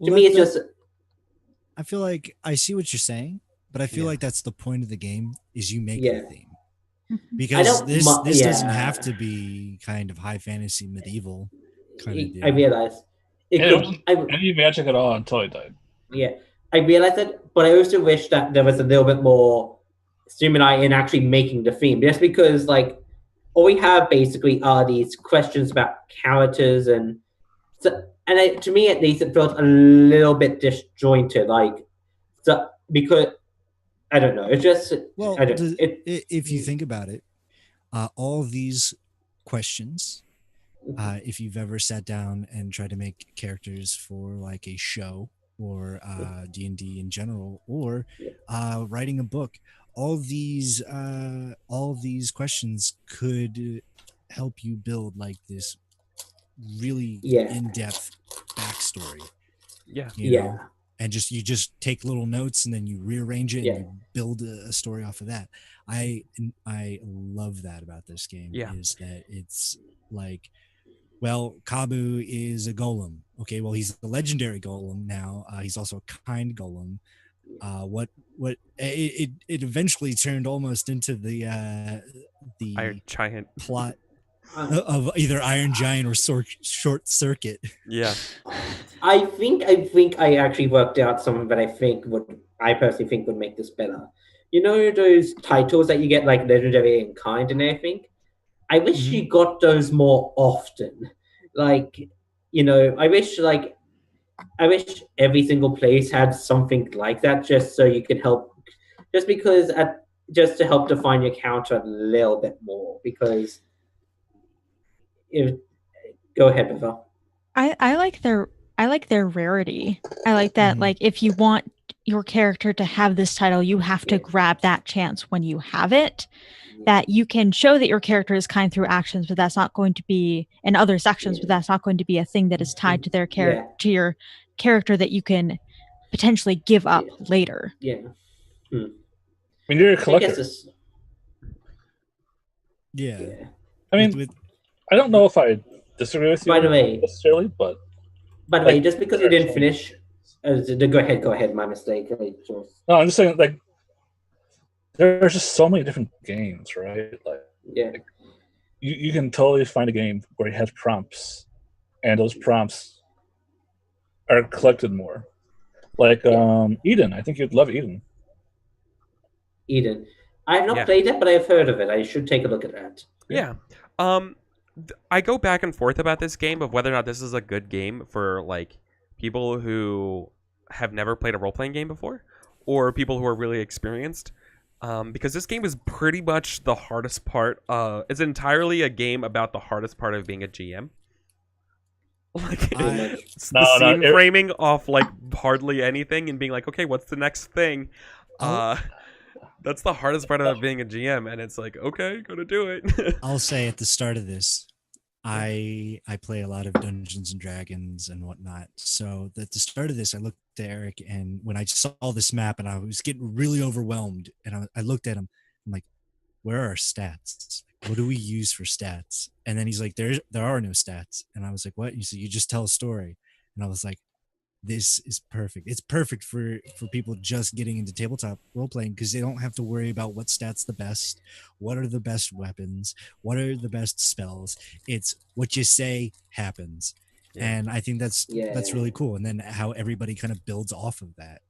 to me, it's just. I feel like I see what you're saying, but I feel like that's the point of the game is you make the theme. Because this doesn't have to be kind of high fantasy medieval kind of deal. I realize. It wasn't any magic at all until I died. Yeah, I realize it, but I also wish that there was a little bit more stimuli in actually making the theme. Just because, like, all we have basically are these questions about characters, and to me at least, it felt a little bit disjointed. Like, because I don't know. It's just if you think about it, all of these questions, if you've ever sat down and tried to make characters for like a show or D&D in general, or writing a book, all these questions could help you build like this really in-depth backstory. You know? And you just take little notes and then you rearrange it and you build a story off of that. I love that about this game is that it's like, well, Kabu is a golem. Okay, well, he's a legendary golem now. He's also a kind golem. It eventually turned almost into the Iron Giant plot of either Iron Giant or Short Circuit. Yeah. I think I actually worked out something that I personally think would make this better. You know those titles that you get like legendary and kind and everything? I wish you got those more often. Like, you know, I wish every single place had something like that, just so you could help, just to help define your character a little bit more. Because go ahead, Beva. I like their rarity. I like that. Like, if you want your character to have this title, you have to grab that chance when you have it. That you can show that your character is kind through actions, but that's not going to be in other sections. But that's not going to be a thing that is tied to their to your character that you can potentially give up later. Yeah. I mean, you're a collector. I mean, I don't know if I disagree with you. By the way, necessarily, but just because you didn't finish, go ahead. My mistake. No, I'm just saying, like, there's just so many different games, right? Like you can totally find a game where it has prompts, and those prompts are collected more. Like Eden, I think you'd love Eden. I have not played it, but I've heard of it. I should take a look at that. Yeah. I go back and forth about this game of whether or not this is a good game for like people who have never played a role-playing game before, or people who are really experienced. Because this game is pretty much the hardest part. It's entirely a game about the hardest part of being a GM. Like scene framing off like hardly anything and being like, okay, what's the next thing? That's the hardest part about being a GM, and it's like, okay, gotta do it. I'll say at the start of this, I play a lot of Dungeons and Dragons and whatnot. So at the start of this, I looked at Eric, and when I saw this map, and I was getting really overwhelmed, and I looked at him, I'm like, where are our stats? What do we use for stats? And then he's like, there are no stats. And I was like, what? He said, you just tell a story. And I was like, this is perfect. It's perfect for people just getting into tabletop role playing, because they don't have to worry about what stats the best, what are the best weapons, what are the best spells. It's what you say happens. And I think that's really cool. And then how everybody kind of builds off of that,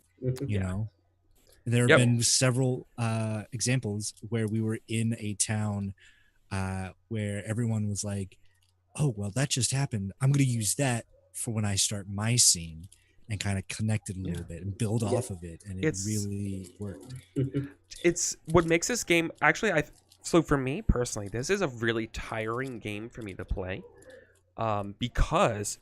you know. There have been several examples where we were in a town where everyone was like, oh, well, that just happened. I'm going to use that for when I start my scene, and kind of connect it a little bit and build off of it. And it really worked. It's what makes this game actually, so for me personally, this is a really tiring game for me to play, because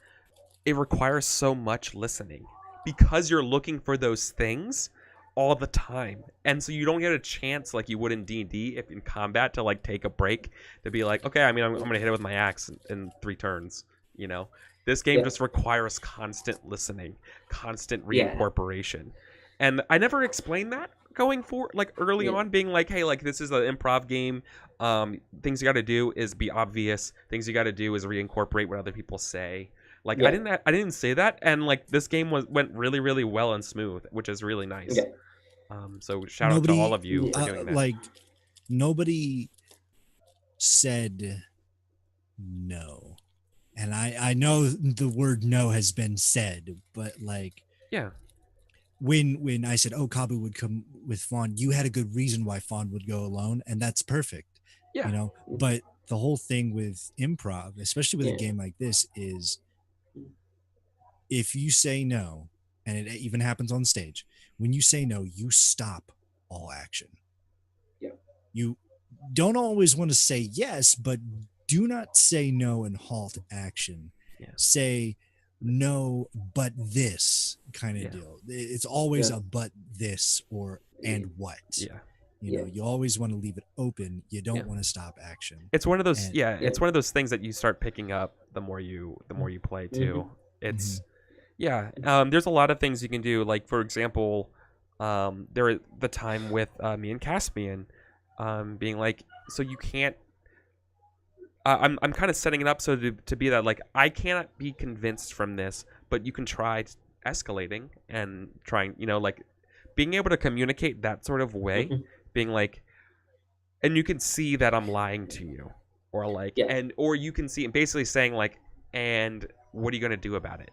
it requires so much listening, because you're looking for those things all the time, and so you don't get a chance like you would in D&D if in combat to like take a break to be like, okay, I mean, I'm gonna hit it with my axe in 3 turns, you know. This game just requires constant listening, constant reincorporation, and I never explained that going for like early on, being like, hey, like this is an improv game, things you got to do is be obvious, things you got to do is reincorporate what other people say. Like I didn't say that, and like this game went really, really well and smooth, which is really nice. So shout out to all of you for doing that. Like nobody said no, and I know the word no has been said, but like when I said, oh, Kabu would come with Fawn, you had a good reason why Fawn would go alone, and that's perfect. You know, but the whole thing with improv, especially with a game like this, is if you say no, and it even happens on stage, when you say no, you stop all action. You don't always want to say yes, but do not say no and halt action. Say no, but this kind of deal. It's always a but this or and what. You know, you always want to leave it open. You don't want to stop action. It's one of those it's one of those things that you start picking up the more you play too. It's there's a lot of things you can do. Like for example, the time with me and Caspian being like, so you can't I'm kind of setting it up so to be that like I cannot be convinced from this, but you can try escalating and trying, you know, like being able to communicate that sort of way, being like, and you can see that I'm lying to you, or like, and or you can see, and basically saying like, and what are you gonna do about it,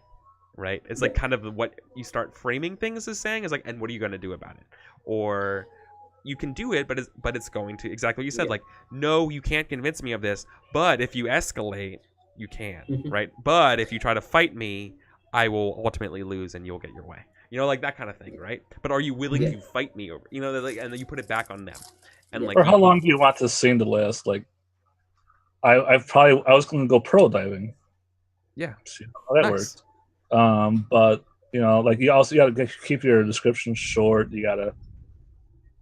right? It's like kind of what you start framing things as saying is like, and what are you gonna do about it, or you can do it, but it's going to exactly what you said, like, no, you can't convince me of this, but if you escalate, you can, right? But if you try to fight me, I will ultimately lose and you'll get your way. You know, like that kind of thing, right? But are you willing to fight me over? You know, like, and then you put it back on them. And like, or how long do you want this scene to last? Like, I was going to go pearl diving. Yeah, see how that worked. But you know, like you got to keep your description short. You got to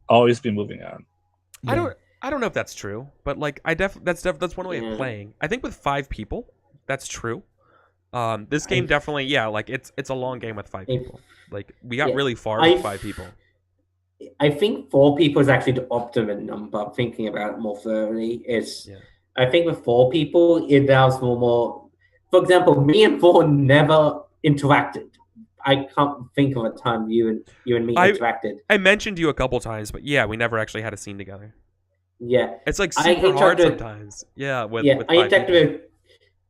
always be moving on. I don't know if that's true, but like that's one way of playing. I think with 5 people, that's true. This game definitely, like it's a long game with 5 people. Like we got really far with 5 people. I think 4 people is actually the optimum number. Thinking about it more thoroughly, I think with 4 people it allows more. For example, me and Vaughn never interacted. I can't think of a time you and me interacted. I mentioned you a couple times, but we never actually had a scene together. It's like super hard sometimes. With 5 people.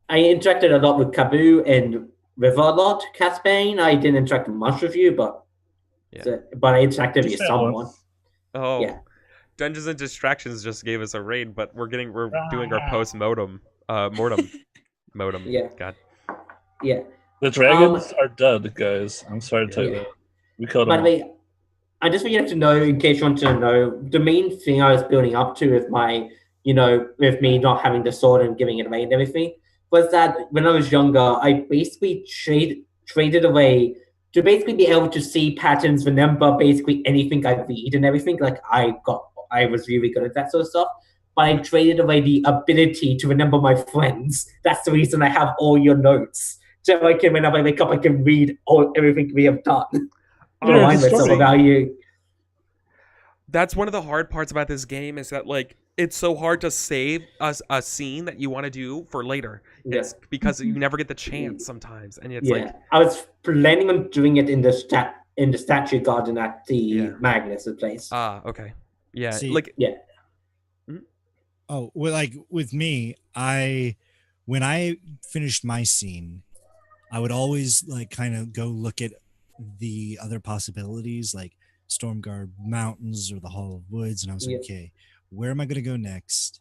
I interacted a lot with Kabu and River a lot. Caspian, I didn't interact much with you, but I interacted with someone. Dungeons and Distractions just gave us a raid, but we're doing our post-mortem. Mortem. God. The dragons are dead, guys. I'm sorry to tell you that. We killed them. By the way, I just want you to know, in case you want to know, the main thing I was building up to with my, with me not having the sword and giving it away and everything, was that when I was younger, I basically traded away to basically be able to see patterns, remember basically anything I read and everything. Like I was really good at that sort of stuff. But I traded away the ability to remember my friends. That's the reason I have all your notes. So I can, whenever I wake up, I can read everything we have done. Remind myself about you. That's one of the hard parts about this game is that like it's so hard to save a scene that you want to do for later. It's because you never get the chance sometimes, and it's like I was planning on doing it in the statue garden at the Magnus' place. Okay, Oh, well, like with me, when I finished my scene, I would always like kind of go look at the other possibilities, like Stormguard Mountains or the Hall of Woods, and I was like, okay, where am I going to go next?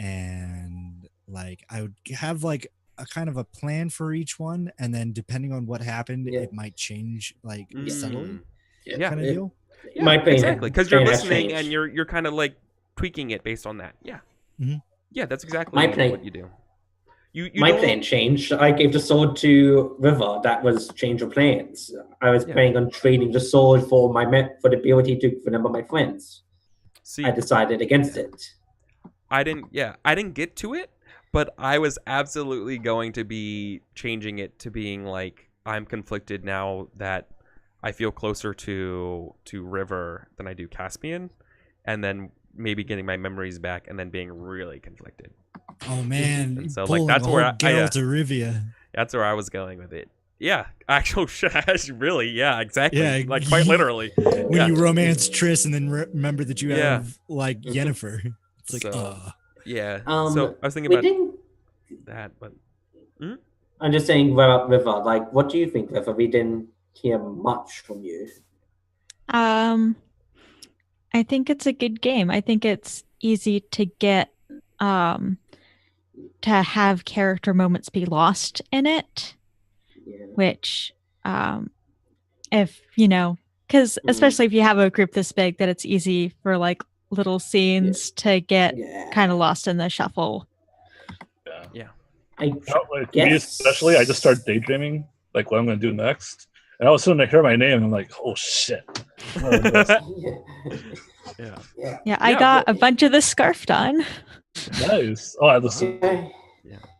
and like I would have like a kind of a plan for each one, and then depending on what happened, it might change like subtly. Yeah. Kind of deal. Yeah, My plan exactly, because you're has listening changed. and you're kind of like tweaking it based on that. Yeah. Yeah, that's exactly what you do. My plan changed. I gave the sword to River. That was change of plans. I was planning on trading the sword for the ability to remember my friends. See, I decided against it. I didn't get to it, but I was absolutely going to be changing it to being like, I'm conflicted now that I feel closer to River than I do Caspian, and then maybe getting my memories back and then being really conflicted. Oh man! And so like that's where Geralt of Rivia. That's where I was going with it. Yeah, actual really, yeah, exactly. Yeah, like quite literally. When you romance Triss and then remember that you have like Yennefer. It's like, yeah. So I was thinking about that, but I'm just saying, River. Like, what do you think, River? We didn't hear much from you. I think it's a good game. I think it's easy to get to have character moments be lost in it, which if because especially if you have a group this big, that it's easy for like little scenes to get kind of lost in the shuffle. Me especially, I just started daydreaming like what I'm going to do next, and all of a sudden I hear my name and I'm like, oh shit. I got a bunch of this scarf done. Nice. Oh, I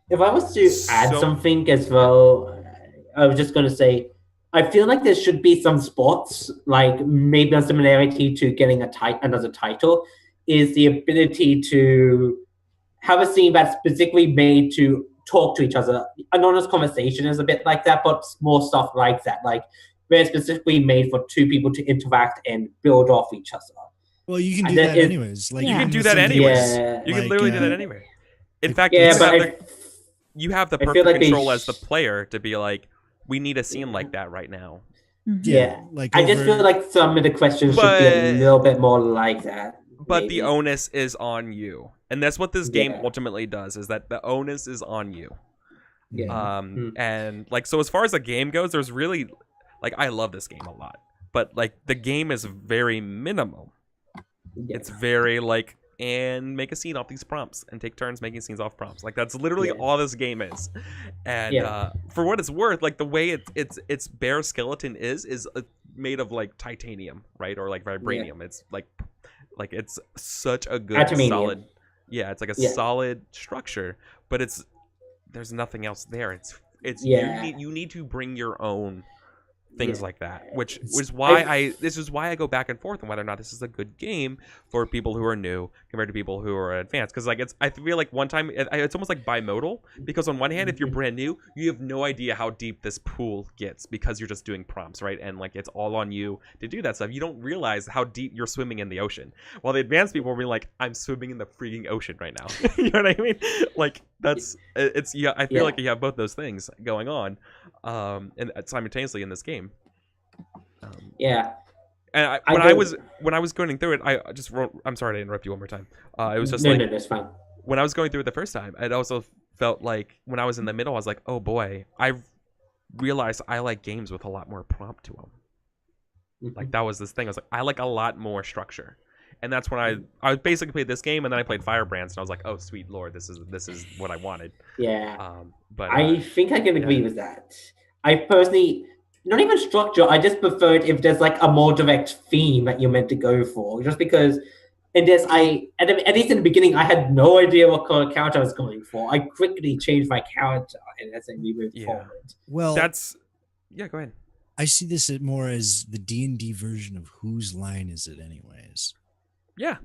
If I was to add something as well, I was just going to say, I feel like there should be some sports, like maybe a similarity to getting another title, is the ability to have a scene that's specifically made to talk to each other. Anonymous conversation is a bit like that, but more stuff like that, like very specifically made for two people to interact and build off each other. Well, you can do that anyways. Like you can do that anyways. You can literally do that anyway. In fact, you have the perfect control as the player to be like, we need a scene like that right now. Yeah, like I just feel like some of the questions should be a little bit more like that. But the onus is on you, and that's what this game ultimately does: is that the onus is on you. And like, so as far as the game goes, there's really like, I love this game a lot, but like the game is very minimal. It's very like, and make a scene off these prompts and take turns making scenes off prompts. Like that's literally all this game is. And for what it's worth, like the way its bare skeleton is made of like titanium, right? Or like vibranium. It's like it's such a good solid. Yeah, it's like a solid structure, but there's nothing else there. You need to bring your own things like that, which is why this is why I go back and forth on whether or not this is a good game for people who are new compared to people who are advanced. Because like I feel like one time it's almost like bimodal, because on one hand, if you're brand new, you have no idea how deep this pool gets because you're just doing prompts, right? And like it's all on you to do that stuff. You don't realize how deep you're swimming in the ocean. While the advanced people will be like, I'm swimming in the freaking ocean right now. You know what I mean? Like I feel like you have both those things going on, and simultaneously in this game. And when I was going through it, I just wrote. I'm sorry to interrupt you one more time. It was just no, that's fine. When I was going through it the first time, it also felt like when I was in the middle, I was like, oh boy, I realized I like games with a lot more prompt to them. Like that was this thing. I was like, I like a lot more structure, and that's when I basically played this game, and then I played Firebrands, and I was like, oh sweet lord, this is what I wanted. But I think I can agree with that. I personally. Not even structure. I just preferred if there's like a more direct theme that you're meant to go for. Just because in this, at least in the beginning, I had no idea what kind of character I was going for. I quickly changed my character, and as we moved forward. Well, go ahead. I see this more as the D&D version of Whose Line Is It Anyways? Yeah.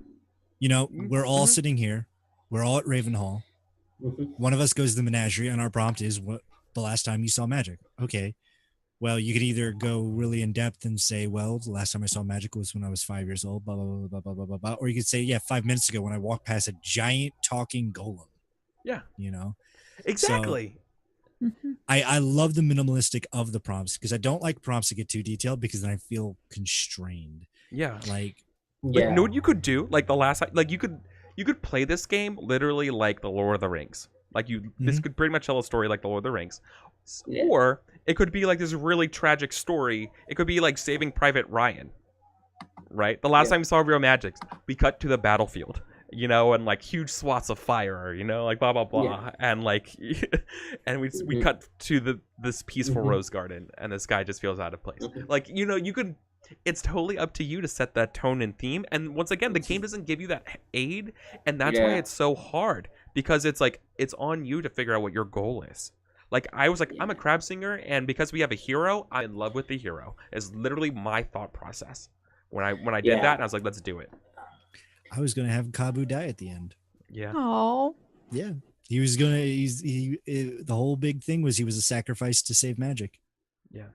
We're all sitting here. We're all at Ravenhall. One of us goes to the menagerie, and our prompt is, what the last time you saw magic? Okay. Well, you could either go really in depth and say, well, the last time I saw magic was when I was 5 years old, blah, blah, blah, blah, blah, blah, blah, blah. Or you could say, 5 minutes ago when I walked past a giant talking golem. Yeah. Exactly. So, I love the minimalistic of the prompts because I don't like prompts that get too detailed because then I feel constrained. Yeah. Like, you know what you could do? Like the last, like you could you could play this game literally like the Lord of the Rings. Like this could pretty much tell a story like the Lord of the Rings, or it could be like this really tragic story. It could be like Saving Private Ryan, right? The last time we saw real magic, we cut to the battlefield, you know, and like huge swaths of fire, you know, like blah blah blah, and like, and we cut to this peaceful rose garden, and this guy just feels out of place. Like, you know, you could. It's totally up to you to set that tone and theme. And once again, the game doesn't give you that aid, and that's why it's so hard, because it's like it's on you to figure out what your goal is. Like I was like, I'm a crab singer, and because we have a hero, I'm in love with the hero. Is literally my thought process when I did that, and I was like, let's do it. I was gonna have Kabu die at the end. Yeah. Oh. Yeah. He was gonna. The whole big thing was he was a sacrifice to save magic. Yeah.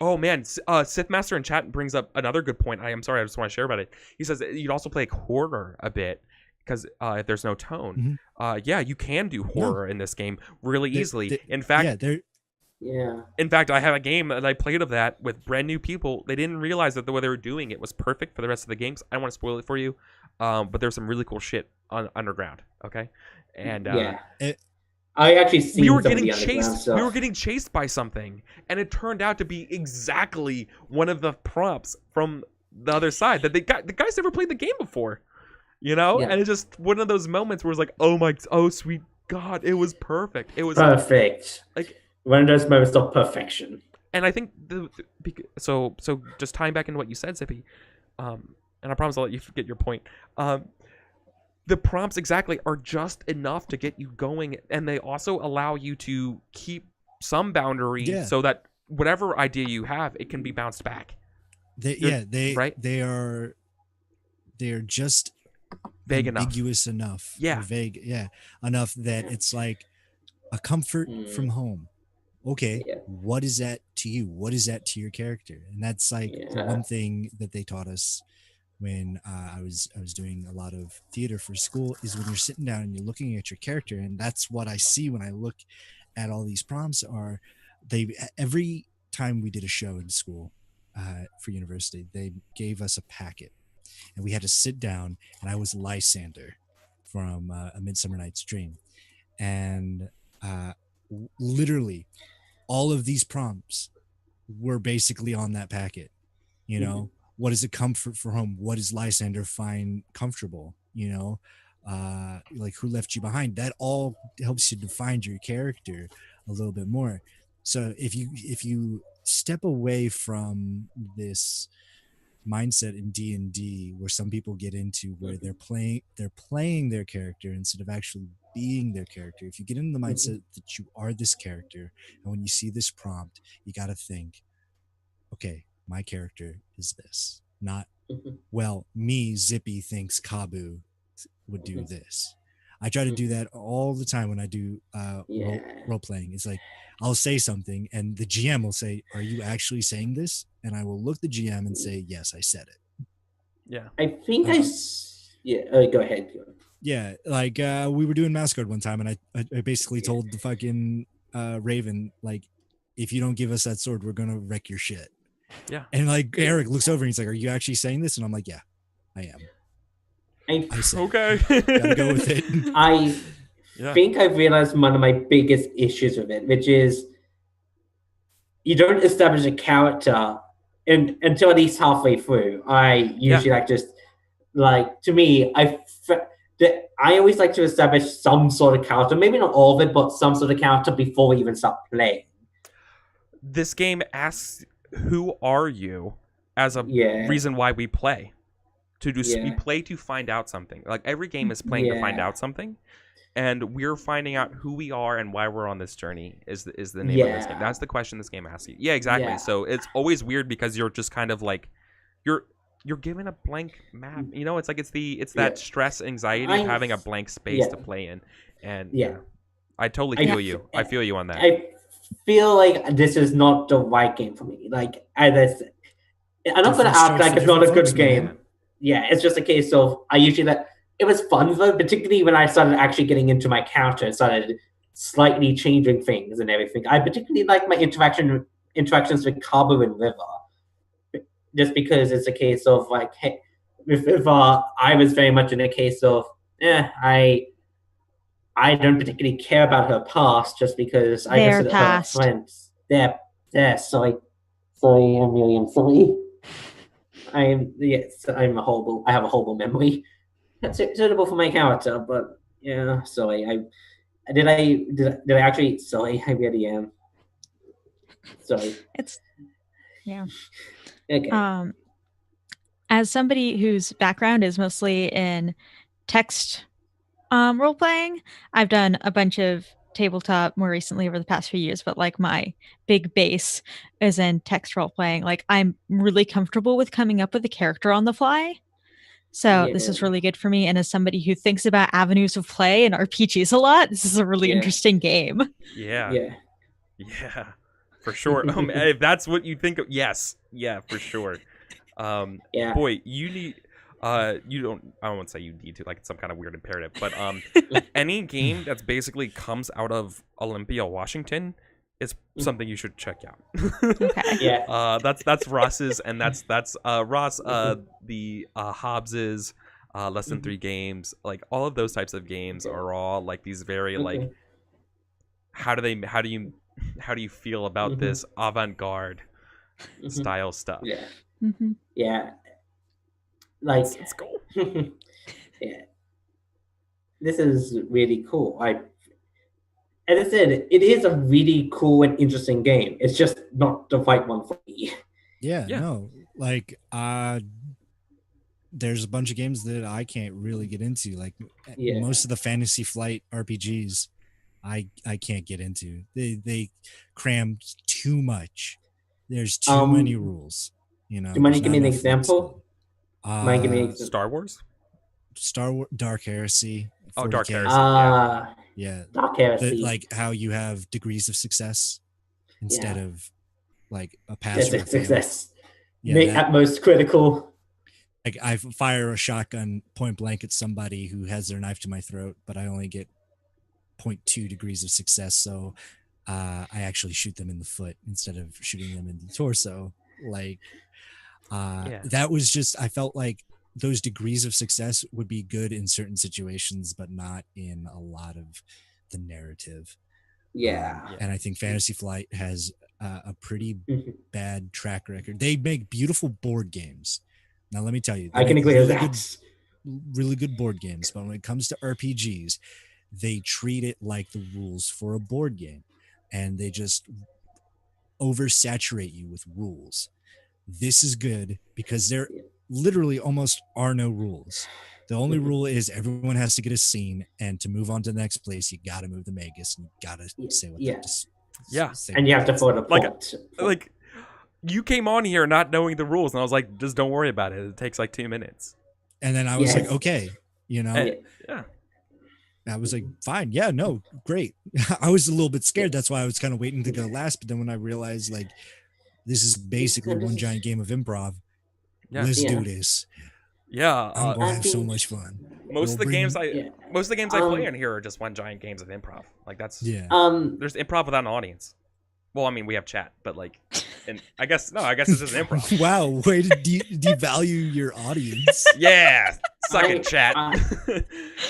Oh man, Sith Master in chat brings up another good point. I'm sorry, I just want to share about it. He says you'd also play horror a bit because if there's no tone, yeah, you can do horror in this game really easily. In fact, in fact, I have a game that I played of that with brand new people. They didn't realize that the way they were doing it was perfect for the rest of the games. I don't want to spoil it for you, but there's some really cool shit underground. Okay, and I actually seen we were getting chased by something, and it turned out to be exactly one of the prompts from the other side that the guys never played the game before, you know. And it's just one of those moments where it's like, oh sweet God, it was perfect. It was perfect. Like one of those moments of perfection. And I think so just tying back into what you said, Zippy, and I promise I'll let you get your point. The prompts exactly are just enough to get you going, and they also allow you to keep some boundary so that whatever idea you have, it can be bounced back. They are just vague ambiguous enough. Enough that it's like a comfort from home. Okay, what is that to you? What is that to your character? And that's like the one thing that they taught us when I was doing a lot of theater for school, is when you're sitting down and you're looking at your character. And that's what I see when I look at all these prompts. Every time we did a show in school for university, they gave us a packet, and we had to sit down, and I was Lysander from A Midsummer Night's Dream. And literally all of these prompts were basically on that packet, you know. What is a comfort for home? What does Lysander find comfortable? You know, like who left you behind? That all helps you define your character a little bit more. So if you step away from this mindset in D&D, where some people get into where they're playing their character instead of actually being their character, if you get into the mindset that you are this character, and when you see this prompt, you got to think, okay, my character is this, not well, me, Zippy, thinks Kabu would do this. I try to do that all the time when I do role playing. It's like I'll say something and the GM will say, are you actually saying this? And I will look the GM and say, yes, I said it. Yeah, I think go ahead. Yeah, like we were doing Mouse Guard one time, and I basically told the fucking Raven, like, if you don't give us that sword, we're gonna wreck your shit. Yeah. And like Eric looks over and he's like, are you actually saying this? And I'm like, yeah, I am. I said, okay. Gotta go with it. I think I've realized one of my biggest issues with it, which is you don't establish a character until at least halfway through. I usually to me, I always like to establish some sort of character, maybe not all of it, but some sort of character before we even start playing. This game asks, who are you, as a reason why we play. We play to find out something. Like every game is playing to find out something, and we're finding out who we are and why we're on this journey is the name of this game. That's the question this game asks you. Yeah, exactly. Yeah. So it's always weird because you're just kind of like you're given a blank map. You know, it's like it's that stress, anxiety of having a blank space to play in. And I totally feel you. I feel you on that. I feel like this is not the right game for me. Like I'm not gonna act like it's not a good game. Yeah, it's just a case of it was fun though, particularly when I started actually getting into my character and started slightly changing things and everything. I particularly like my interactions with Kabu and River, just because it's a case of like, hey, I was very much in a case of, I don't particularly care about her past just because I Their consider past. her friends. They're sorry, I'm really am sorry. I'm a horrible. I have a horrible memory. That's suitable for my character, but yeah, sorry. Did I actually? Sorry, I really am. Sorry. Yeah. Okay. As somebody whose background is mostly in text role playing, I've done a bunch of tabletop more recently over the past few years, but like my big base is in text role playing. Like I'm really comfortable with coming up with a character on the fly. So this is really good for me. And as somebody who thinks about avenues of play and RPGs a lot, this is a really interesting game. Yeah, for sure. If that's what you think of, yes, yeah, for sure. Boy, you need. You don't. I won't say you need to. Like it's some kind of weird imperative. But any game that's basically comes out of Olympia, Washington, is something you should check out. Okay. Yeah. That's Ross's, and that's Ross. The Hobbs's, Less Than 3 games. Like all of those types of games are all like these very like. How do you feel about this avant-garde style stuff? Yeah. Mm-hmm. Yeah. Like it's cool. Yeah. This is really cool. As I said, it is a really cool and interesting game. It's just not the right one for me. Yeah. No. Like there's a bunch of games that I can't really get into. Like most of the Fantasy Flight RPGs I can't get into. They cram too much. There's too many rules. You know. Do you mind give me an example? Star Wars? Dark Heresy. Oh, Dark Heresy. Yeah. Dark Heresy. Like how you have degrees of success instead of like a pass or a success. Yeah, at most critical. Like I fire a shotgun point blank at somebody who has their knife to my throat, but I only get 0.2 degrees of success. So I actually shoot them in the foot instead of shooting them in the torso. Like that was just, I felt like those degrees of success would be good in certain situations, but not in a lot of the narrative. And I think Fantasy Flight has a pretty bad track record. They make beautiful board games. Now, let me tell you, I can agree with that. Really good board games, but when it comes to RPGs, they treat it like the rules for a board game, and they just oversaturate you with rules. This is good because there literally almost are no rules. The only rule is everyone has to get a scene, and to move on to the next place, you got to move the magus, and you got to say what they say. And you have to follow the plot. Like you came on here not knowing the rules, and I was like, just don't worry about it. It takes like 2 minutes. And then I was like, okay, you know. Yeah. I was like, fine, yeah, no, great. I was a little bit scared. That's why I was kind of waiting to go last. But then when I realized, like, this is basically one giant game of improv, let's do this. Yeah, I'm gonna have so much fun. Most of the games I play in here are just one giant games of improv. Like that's there's improv without an audience. Well, I mean, we have chat, but like, and I guess this is improv. Wow, way to devalue your audience. Yeah, suck it, chat.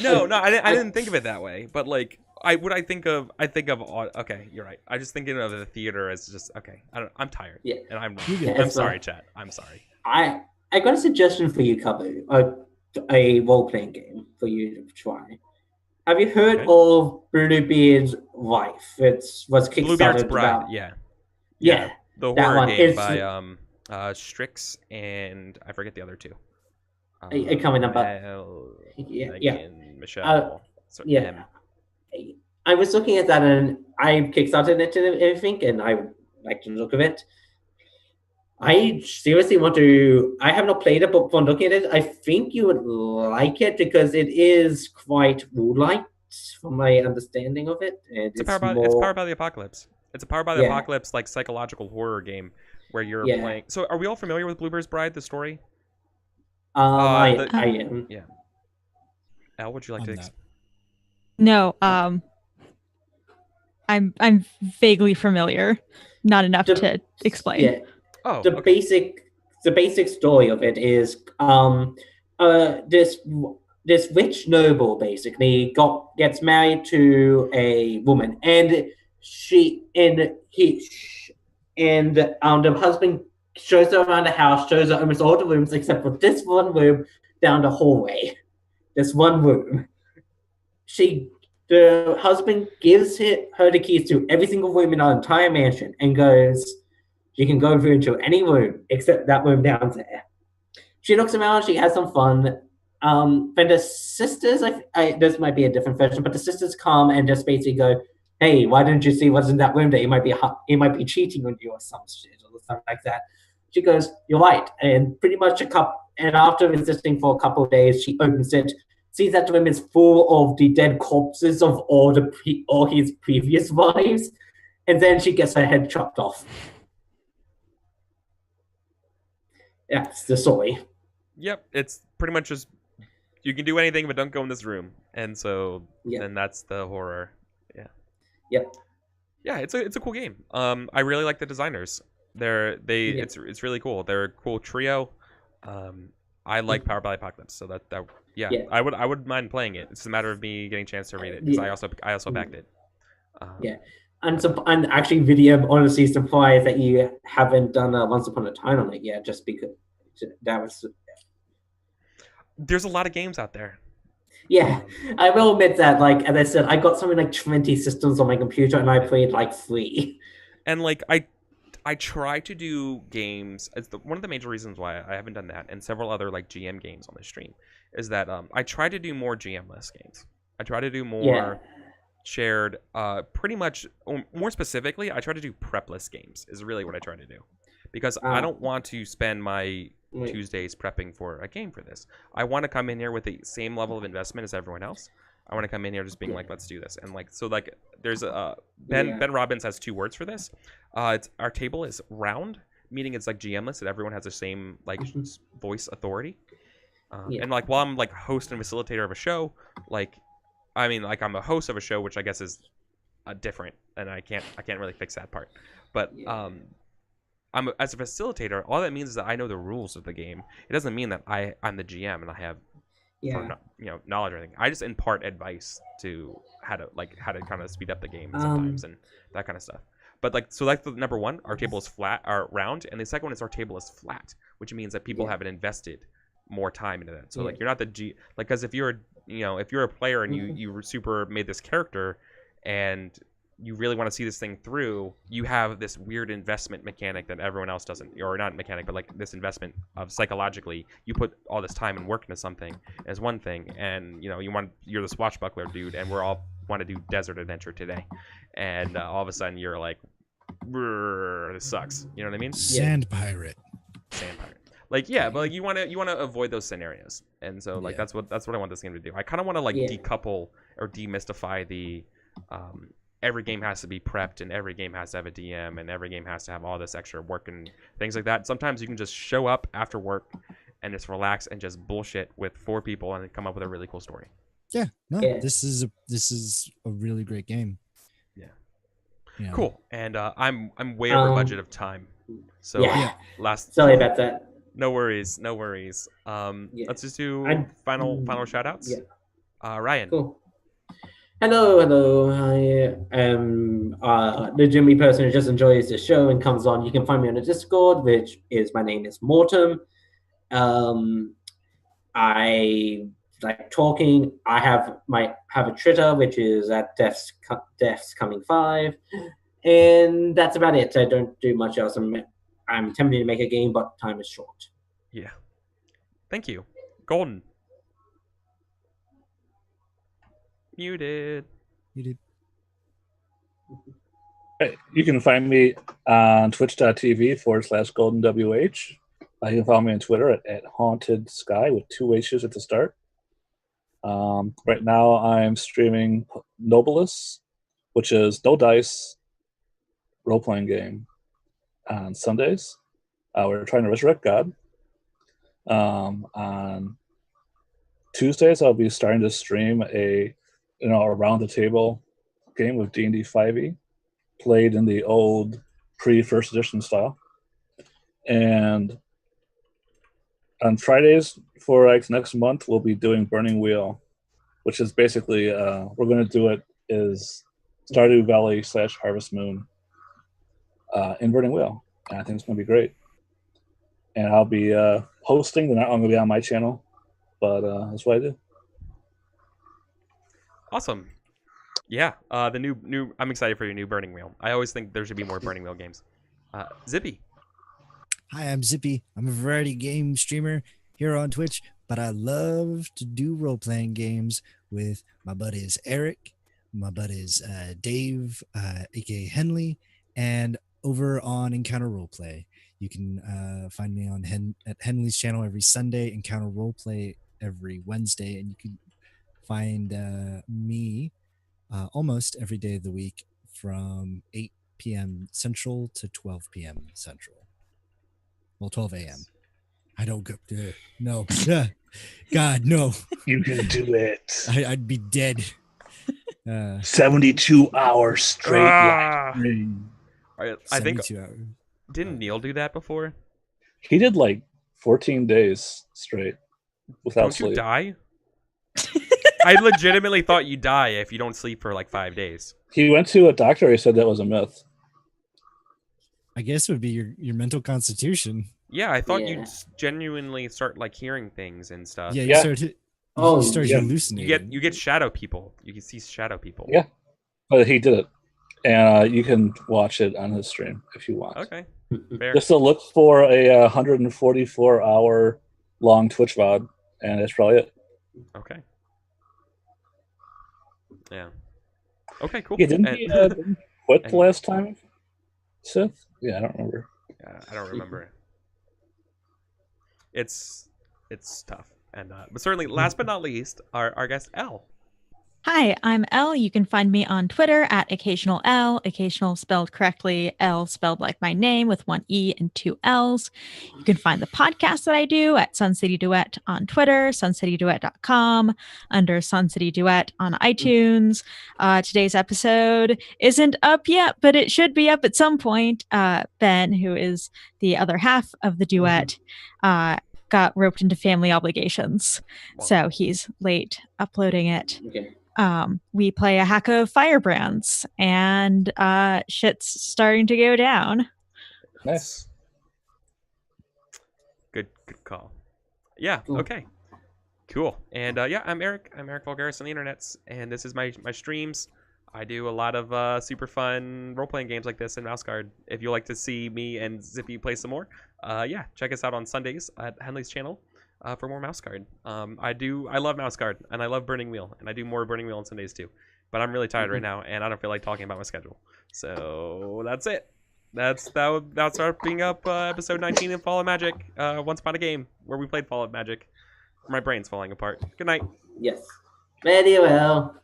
No, I didn't think of it that way. But like, I think of okay, you're right. I just thinking of the theater as just okay. I'm tired. Yeah, and I'm sorry, chat. I'm sorry. I got a suggestion for you, Kabu. A role-playing game for you to try. Have you heard of Bluebeard's Wife? It was kickstarted. Bluebeard's Bride. Yeah. The horror game by Strix and I forget the other two. Coming up. Michelle. I was looking at that and I kickstarted it and everything, and I like the look of it. I seriously want to. I have not played it, but from looking at it, I think you would like it because it is quite rule-like, from my understanding of it. And it's Powered by the Apocalypse. It's a Powered by the Apocalypse like psychological horror game where you're playing. So, are we all familiar with Bluebird's Bride, the story? I am. Yeah. Al, would you like to? No. I'm vaguely familiar, not enough to explain. Yeah. The basic story of it is this rich noble basically gets married to a woman, and the husband shows her around the house, shows her almost all the rooms except for this one room down the hallway. This one room. The husband gives her the keys to every single room in our entire mansion and goes, "You can go through into any room except that room down there." She looks around, she has some fun. Then the sisters, this might be a different version, but the sisters come and just basically go, "Hey, why didn't you see what's in that room? That he might be cheating on you or some shit or something like that." She goes, "You're right," and pretty much and after resisting for a couple of days, she opens it, sees that the room is full of the dead corpses of all his previous wives, and then she gets her head chopped off. That's the story. Yep, it's pretty much just you can do anything, but don't go in this room, and so then that's the horror. Yeah. Yep. Yeah, it's a cool game. I really like the designers. It's really cool. They're a cool trio. I like Powered by Apocalypse, so I would mind playing it. It's a matter of me getting a chance to read it because I also backed it. And actually, video honestly surprised that you haven't done Once Upon a Time on it yet, just because that was. There's a lot of games out there. Yeah, I will admit that. Like as I said, I got something like 20 systems on my computer, and I played like 3. And like I try to do games. It's one of the major reasons why I haven't done that, and several other like GM games on the stream, is that I try to do more GM-less games. I try to do more shared. Pretty much, more specifically, I try to do prep-less games. Is really what I try to do, because I don't want to spend my Tuesdays prepping for a game for this. I want to come in here with the same level of investment as everyone else. I want to come in here just being like, let's do this. And like, so like there's Ben Robbins has 2 words for this. Our table is round, meaning it's like GM-less, that everyone has the same like voice authority. And like while I'm like host and facilitator of a show, like I mean like I'm a host of a show, which I guess is different, and I can't really fix that part. But as a facilitator, all that means is that I know the rules of the game. It doesn't mean that I'm the GM and I have knowledge or anything. I just impart advice to how to kind of speed up the game sometimes and that kind of stuff. But like the number one, our table is flat or round, and the second one is our table is flat, which means that people haven't invested more time into that. So like you're not the because if you're a player and you super made this character and you really want to see this thing through, you have this weird investment mechanic that everyone else doesn't, or not mechanic, but like this investment of psychologically, you put all this time and work into something as one thing, and you're the swashbuckler dude, and we're all want to do desert adventure today, and all of a sudden you're like, this sucks. You know what I mean? Sand pirate. Like but like you want to avoid those scenarios, and so like that's what I want this game to do. I kind of want to like decouple or demystify the every game has to be prepped, and every game has to have a DM, and every game has to have all this extra work and things like that. Sometimes you can just show up after work and just relax and just bullshit with 4 people and come up with a really cool story. This is a really great game. Cool. And I'm way over budget of time, so sorry about that. No worries. Let's just do final shout outs. Ryan. Cool. Hello. I am the Jimmy person who just enjoys the show and comes on. You can find me on the Discord, which is my name is Mortem. I like talking. I have a Twitter, which is at Deaths Coming 5, and that's about it. I don't do much else. I'm tempted to make a game, but time is short. Yeah. Thank you. Golden. Muted. Hey, you can find me on twitch.tv/goldenwh. You can follow me on Twitter at Haunted Sky with 2 H's at the start. Right now I'm streaming Nobilis, which is no dice role-playing game, on Sundays. We're trying to resurrect God. On Tuesdays I'll be starting to stream a around the table game with D&D 5e, played in the old pre-first edition style. And on Fridays for like next month, we'll be doing Burning Wheel, which is basically we're going to do it is Stardew Valley / Harvest Moon in Burning Wheel, and I think it's going to be great. And I'll be hosting. They're not going to be on my channel, but that's what I do. Awesome. Yeah, the new. I'm excited for your new Burning Wheel. I always think there should be more Burning Wheel games. Zippy. Hi, I'm Zippy. I'm a variety game streamer here on Twitch, but I love to do role-playing games with my buddies Eric, my buddies Dave, aka Henley, and over on Encounter Roleplay. You can find me on at Henley's channel every Sunday, Encounter Roleplay every Wednesday, and you can find me almost every day of the week from 8 p.m. Central to 12 p.m. Central. Well, 12 a.m. I don't go there. No. God, no. You can do it. I'd be dead. 72 hours straight live stream. I think. Hours. Didn't Neil do that before? He did like 14 days straight without Don't sleep. You die? I legitimately thought you die if you don't sleep for like 5 days. He went to a doctor. He said that was a myth. I guess it would be your mental constitution. Yeah, I thought you'd genuinely start like hearing things and stuff. Yeah, you start hallucinating. You get shadow people. You can see shadow people. Yeah, but he did it, and you can watch it on his stream if you want. Okay, fair. Just to look for a 144-hour long Twitch VOD, and that's probably it. Okay. Yeah. Okay, cool. Yeah, didn't he quit the last time, Sith? Yeah, I don't remember. I don't remember. It's tough, and but certainly, last but not least, our guest Elle. Hi, I'm Elle. You can find me on Twitter at occasional Elle, occasional spelled correctly, Elle spelled like my name with 1 E and 2 L's. You can find the podcast that I do at Sun City Duet on Twitter, suncityduet.com, under Sun City Duet on iTunes. Today's episode isn't up yet, but it should be up at some point. Ben, who is the other half of the duet, got roped into family obligations. Wow. So he's late uploading it. Okay. We play a hack of firebrands, and shit's starting to go down. Nice. Good call. Yeah. Cool. Okay. Cool. And I'm Eric. I'm Eric Vulgaris on the internets, and this is my streams. I do a lot of super fun role-playing games like this in Mouse Guard. If you'd like to see me and Zippy play some more, check us out on Sundays at Henley's channel. For more Mouse Guard. I love Mouse Guard, and I love Burning Wheel, and I do more Burning Wheel on Sundays too. But I'm really tired right now, and I don't feel like talking about my schedule. So that's it. That's wrapping up episode 19 of Fall of Magic, Once Upon a Game, where we played Fall of Magic. My brain's falling apart. Good night. Yes. Very well.